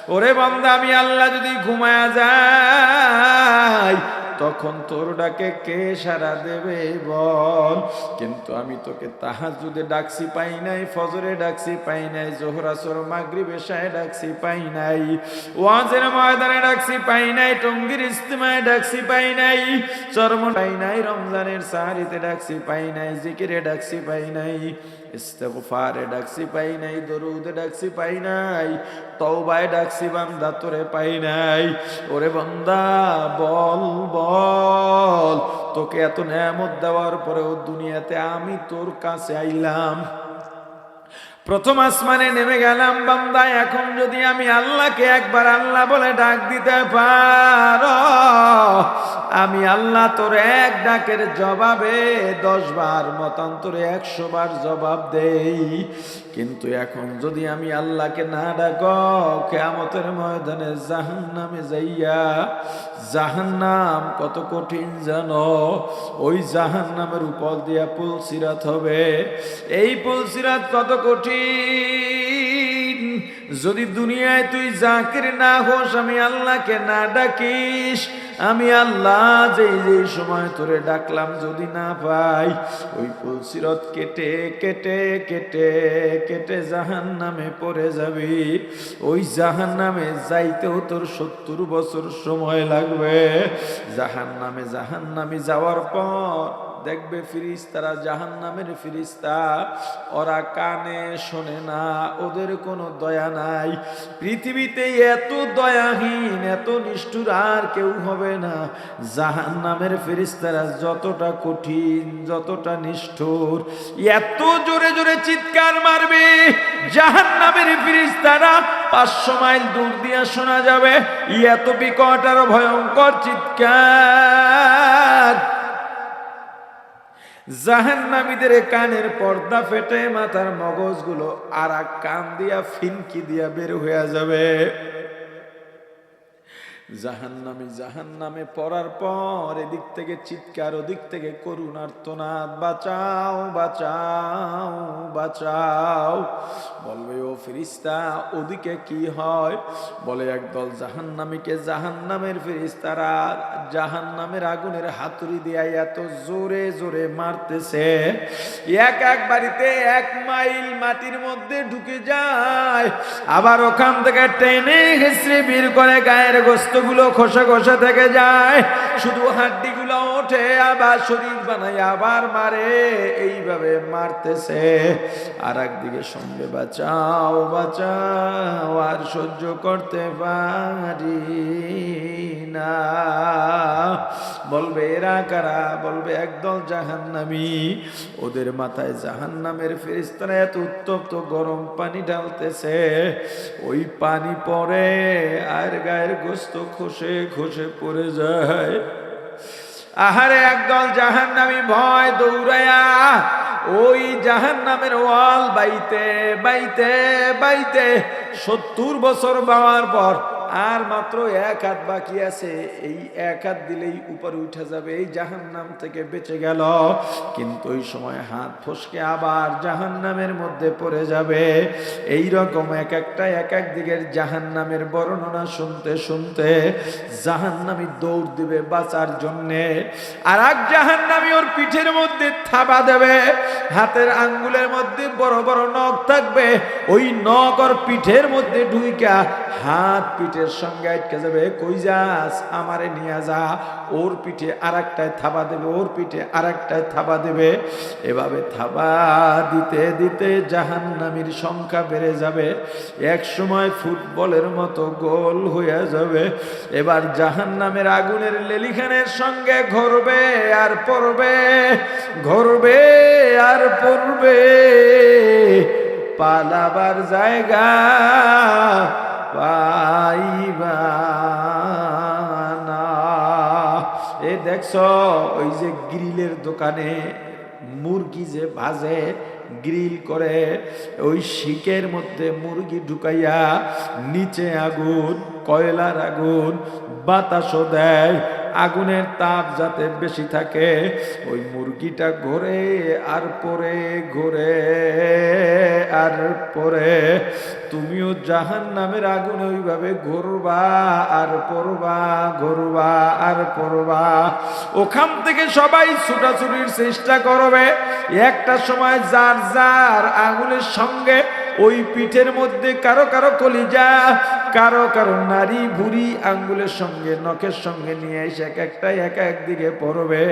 ওরে বান্দা আমি আল্লাহ যদি ঘুমায়া যাই তখন তোর ডাকে কে সাড়া দেবে বল। কিন্তু আমি তোকে তাহাজ্জুদে ডাকছি পাই নাই, ফজরে ডাকছি পাই নাই, জোহর আসর মাগরিব এশায় ডাকছি পাই নাই, ওয়াজের ময়দানে ডাকছি পাই নাই, টঙ্গীর ইজতিমায় ডাকছি পাই নাই, চরম পাই নাই, রমজানের সাহারিতে ডাকছি পাই নাই, জিকিরে ডাকছি পাই নাই, ইস্তেগফারে ডাকছি পাই নাই, দরুদে ডাকছি পাই নাই, তওবায় ডাকছি বান্দা তোরে পাই নাই। ওরে বান্দা বল বল, তোকে এত নেয়ামত দেওয়ার পরেও দুনিয়াতে আমি তোর কাছে আইলাম, প্রথম আসমানে নেমে গেলাম বান্দা, এখন যদি আমি আল্লাহকে একবার আল্লাহ বলে ডাক দিতে পারো, আমি আল্লাহ তোর এক ডাকের জবাবে 10 বার মতান্তরে 100 বার জবাব দেই। কিন্তু এখন যদি আমি আল্লাহকে না ডাকো, কিয়ামতের ময়দানে জাহান্নামে যাইয়া, জাহান্নাম কত কঠিন জানো, ওই জাহান্নামের উপর দিয়া পুলসিরাত হবে, এই পুলসিরাত কত কঠিন। যদি দুনিয়ায় তুই জাকির না হোস, আমি আল্লাহকে না ডাকিস, আমি আল্লাহ যেই যেই সময় তোরে ডাকলাম যদি না পাই, ওই পুলসিরাত কেটে কেটে কেটে কেটে জাহান্নামে পড়ে যাবি। ওই জাহান্নামে যাইতেও তোর 70 বছর সময় লাগবে। জাহান্নামে যাওয়ার পর দেখবে ফিরিস্তারা, জাহান্নামের ফিরিস্তা, ওরা কানে শোনে না, ওদের কোনো দয়া নাই। পৃথিবীতে এত দয়াহীন, এত নিষ্ঠুর আর কেউ হবে না। জাহান্নামের ফিরিস্তারা যতটা কঠিন, যতটা নিষ্ঠুর, এত জোরে জোরে চিৎকার মারবে, জাহান্নামের ফিরিস্তারা 500 মাইল দূর দিয়ে শোনা যাবে, এত বিকট আর ভয়ঙ্কর চিৎকার। জাহান্নামীদের কানের পর্দা ফেটে মাথার মগজগুলো আর এক কান দিয়া ফিনকি দিয়া বের হয়ে যাবে। জাহান্নামে পড়ার পর এদিক থেকে চিৎকার, ওদিক থেকে করুণার্তনাদ, বাঁচাও বাঁচাও বাঁচাও। বলবে ও ফেরেশতা ওদিকে কি হয়? বলে একদল জাহান্নামীকে জাহান্নামের ফেরেশতারা জাহান্নামের আগুনের হাতুড়ি দিয়ে এত জোরে জোরে মারতেছে, এক এক বাড়িতে 1 মাইল মাটির মধ্যে ঢুকে যায়, আবার ওখান থেকে টেনে ঘেঁষড়ে বের করে গায়ের গোস্তগুলো খোসা খোসা থেকে যায়, শুধু হাড্ডিগুলো ওঠে, আবার শরীর বানায় আবার মারে, এইভাবে মারতেছে। আর একদিকে সঙ্গে বাঁচাও বাঁচাও, আর সহ্য করতে পারি না। বলবে এরা কারা? বলবে একদল জাহান্নামী। ওদের মাথায় জাহান্নামের ফেরেশতারা এত উত্তপ্ত গরম পানি ঢালতেছে, ওই পানি পড়ে আর গায়ের গোস্ত খসে খসে পড়ে যায়। আহারে একদল জাহান্নামী ভয় দৌড়ায়া ওই জাহান্নামের ওয়াল বাইতে বাইতে বাইতে 70 বছর বাওয়ার পর আর মাত্র 1 হাত বাকি আছে, এই 1 হাত দিলেই উপরে উঠে যাবে, এই জাহান্নাম থেকে বেঁচে গেল। কিন্তু ওই সময় হাত ফসকে আবার জাহান্নামের মধ্যে পড়ে যাবে। এই রকম এক এক দিকের জাহান্নামের বর্ণনা শুনতে শুনতে জাহান্নামী দৌড় দিবে বাঁচার জন্যে, আর এক জাহান্নামী ওর পিঠের মধ্যে থাবা দেবে, হাতের আঙ্গুলের মধ্যে বড় বড় নখ থাকবে, ওই নখ ওর পিঠের মধ্যে ঢুইকা হাত পিঠের সঙ্গে আটকে যাবে। কই যাস? আমারে নিয়ে যা। ওর পিঠে আর একটায় থাবা দেবে, ওর পিঠে আর একটায় থাবা দেবে। এভাবে থাবা দিতে দিতে জাহান্নামীর সংখ্যা বেড়ে যাবে, এক সময় ফুটবলের মতো গোল হয়ে যাবে। এবার জাহান্নামের আগুনের লেলিখানের সঙ্গে ঘুরবে আর পড়বে, ঘুরবে আর পড়বে, পালাবার জায়গা পাইবা না। এ দেখছো ওই যে গ্রিলের দোকানে মুরগি যে ভাজে, গ্রিল করে, ওই শিকের মধ্যে মুরগি ঢুকাইয়া নিচে আগুন, কয়লার আগুন, বাতাসও দেয়, আগুনের তাপ যাতে বেশি থাকে, ওই মুরগিটা ঘোরে আর পরে ঘোরে আর পরে, তুমিও জাহান্নামের আগুনে ওইভাবে ঘুরবা আর পড়বা, ঘুরবা আর পড়বা। ওখান থেকে সবাই ছুটাছুটির চেষ্টা করবে। একটা সময় যার যার আগুনের সঙ্গে ওই পিঠের মধ্যে কারো কারো কলিজা, কারো কারো নারী ভুড়ি আঙ্গুলের সঙ্গে নখের সঙ্গে নিয়ে এসে এক একটাই এক একদিকে পড়বে।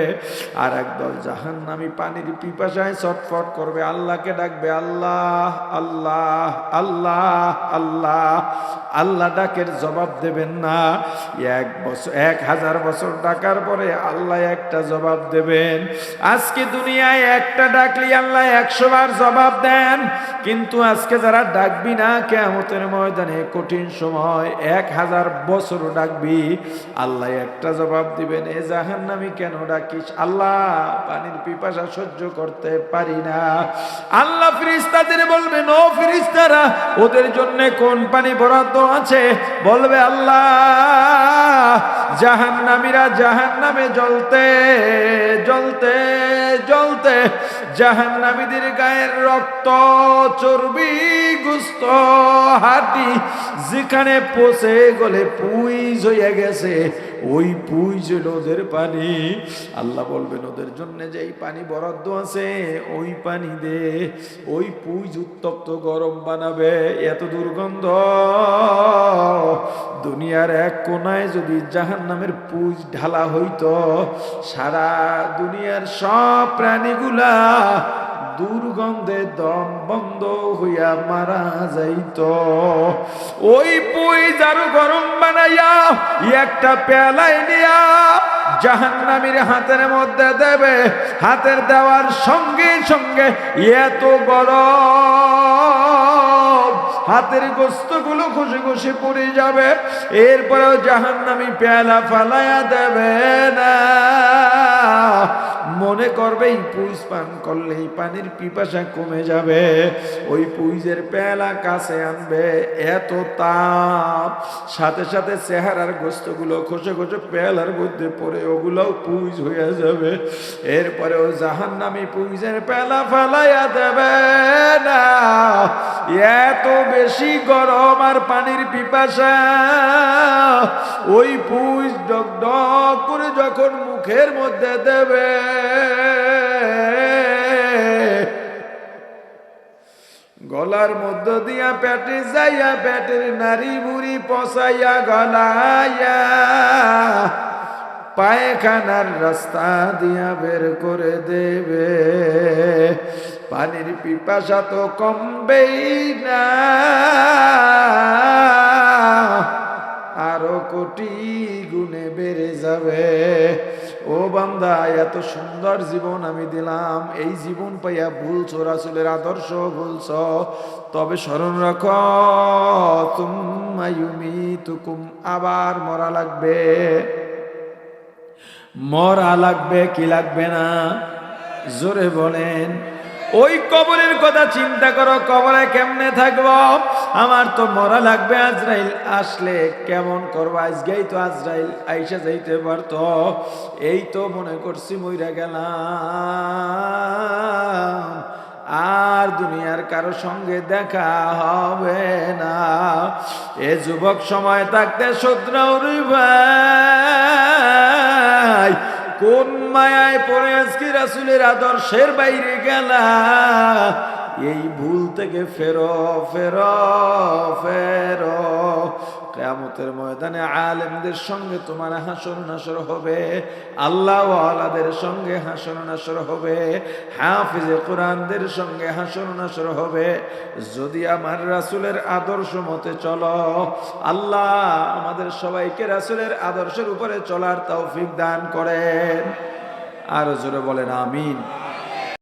আর একদল জাহান্নামী পানির পিপাসায় ছটফট করবে, আল্লাহকে ডাকবে, আল্লাহ আল্লাহ আল্লাহ আল্লাহ। আল্লাহ ডাকের জবাব দেবেন না। 1000 বছর ডাকার পরে আল্লাহ একটা জবাব দেবেন। আজকে দুনিয়ায় একটা ডাকলি আল্লাহ 100 বার জবাব দেন, কিন্তু আজকে যারা ডাকবি না, কিয়ামতের ময়দানে কঠিন সময় 1000 বছর ডাকবি, আল্লাহ একটা জবাব দিবেন, এ জাহান্নামী কেন ডাকিস? আল্লাহ পানির পিপাসা সহ্য করতে পারি না। আল্লাহ ফেরেশতাদের বলবেন, ও ফেরেশতারা, ওদের জন্য কোন পানি বরাদ্দ আছে? বলবে আল্লাহ, জাহান্নামীরা জাহান্নামে জ্বলতে জ্বলতে জ্বলতে জাহান্নামীদের গায়ের রক্ত, চর্বি, গোশত, হাড্ডি যেখানে পচে গলে পুইজ হয়ে গেছে, ওই পুইজ হলো ওদের পানি। আল্লাহ বলবেন, ওদের জন্য যে এই পানি বরাদ্দ আছে, ওই পানি দে। ওই পুইজ উত্তপ্ত গরম বানাবে, এত দুর্গন্ধ। দুনিয়ার এক কোনায় যদি জাহান্নামের পুইজ ঢালা হইতো, সারা দুনিয়ার সব প্রাণীগুলা দুর্গন্ধে দম বন্ধ হইয়া মারা যাইত। ওই পুইজ আরো গরম বানাইয়া একটা পেয়ালায় নিয়া জাহান্নামীর হাতের মধ্যে দেবে। হাতের দেওয়ার সঙ্গে সঙ্গে এত গরম, হাতের গোস্তগুলো ঘষে ঘষে পড়ে যাবে। এরপরেও জাহান্নামী পেয়ালা ফালাইয়া দেবে না। মনে করবে এই পুইজ পান করলে এই পানির পিপাসা কমে যাবে। ওই পুইজের পেয়ালা কাছে আনবে, এত তাপ, সাথে সাথে চেহারার গোস্তগুলো খসে খসে পেয়ালার মধ্যে পড়ে ওগুলোও পুইজ হয়ে যাবে। এরপরেও জাহান্নামী পুইজের পেয়ালা ফালাইয়া দেবে না। এত বেশি গরম আর পানির পিপাসা। ওই পুইজ ডক ডক করে যখন মুখের মধ্যে দেবে, গলার মধ্য দিয়া পেটে যাইয়া পেটের নারী বুড়ি পচাইয়া গলাইয়া পায়খানার রাস্তা দিয়া বের করে দেবে। পানির পিপাসা তো কমবেই না, আরো কোটি গুণে বেড়ে যাবে। ও বান্দা, এত সুন্দর জীবন আমি দিলাম, এই জীবন পাইয়া ভুলছো, রাসূলের আদর্শ ভুলছো, তবে স্মরণ রাখো, তুম্মা ইউমিতুকুম, আবার মরা লাগবে। মরা লাগবে কি লাগবে না? জোরে বলেন। ওই কবরের কথা চিন্তা করো, কবরে কেমনে থাকবো? আমার তো মরা লাগবে। আজরাইল আসলে কেমন করবো? আজকেই তো আজরাইল আইসা যাইতে পারতো। এই তো মনে করছি মইরা গেলাম, আর দুনিয়ার কারো সঙ্গে দেখা হবে না। এ যুবক সময় থাকতে শুধরাও ভাই, কোন মায়ায় পড়ে আজকে রাসূলের আদর্শের বাইরে গেলা? এই ভুল থেকে ফেরো ফেরো ফেরো। কিয়ামতের ময়দানে আলেমদের সঙ্গে তোমার হাসর নাসর হবে, আল্লাহ ওয়ালাদের সঙ্গে হাসর নাসর হবে, হাফিজে কোরআনদের সঙ্গে হাসর নাসর হবে। যদি আমার রাসূলের আদর্শ মতে চলো, আল্লাহ আমাদের সবাইকে রাসূলের আদর্শের উপরে চলার তৌফিক দান করেন। আর জোরে বলেন আমিন।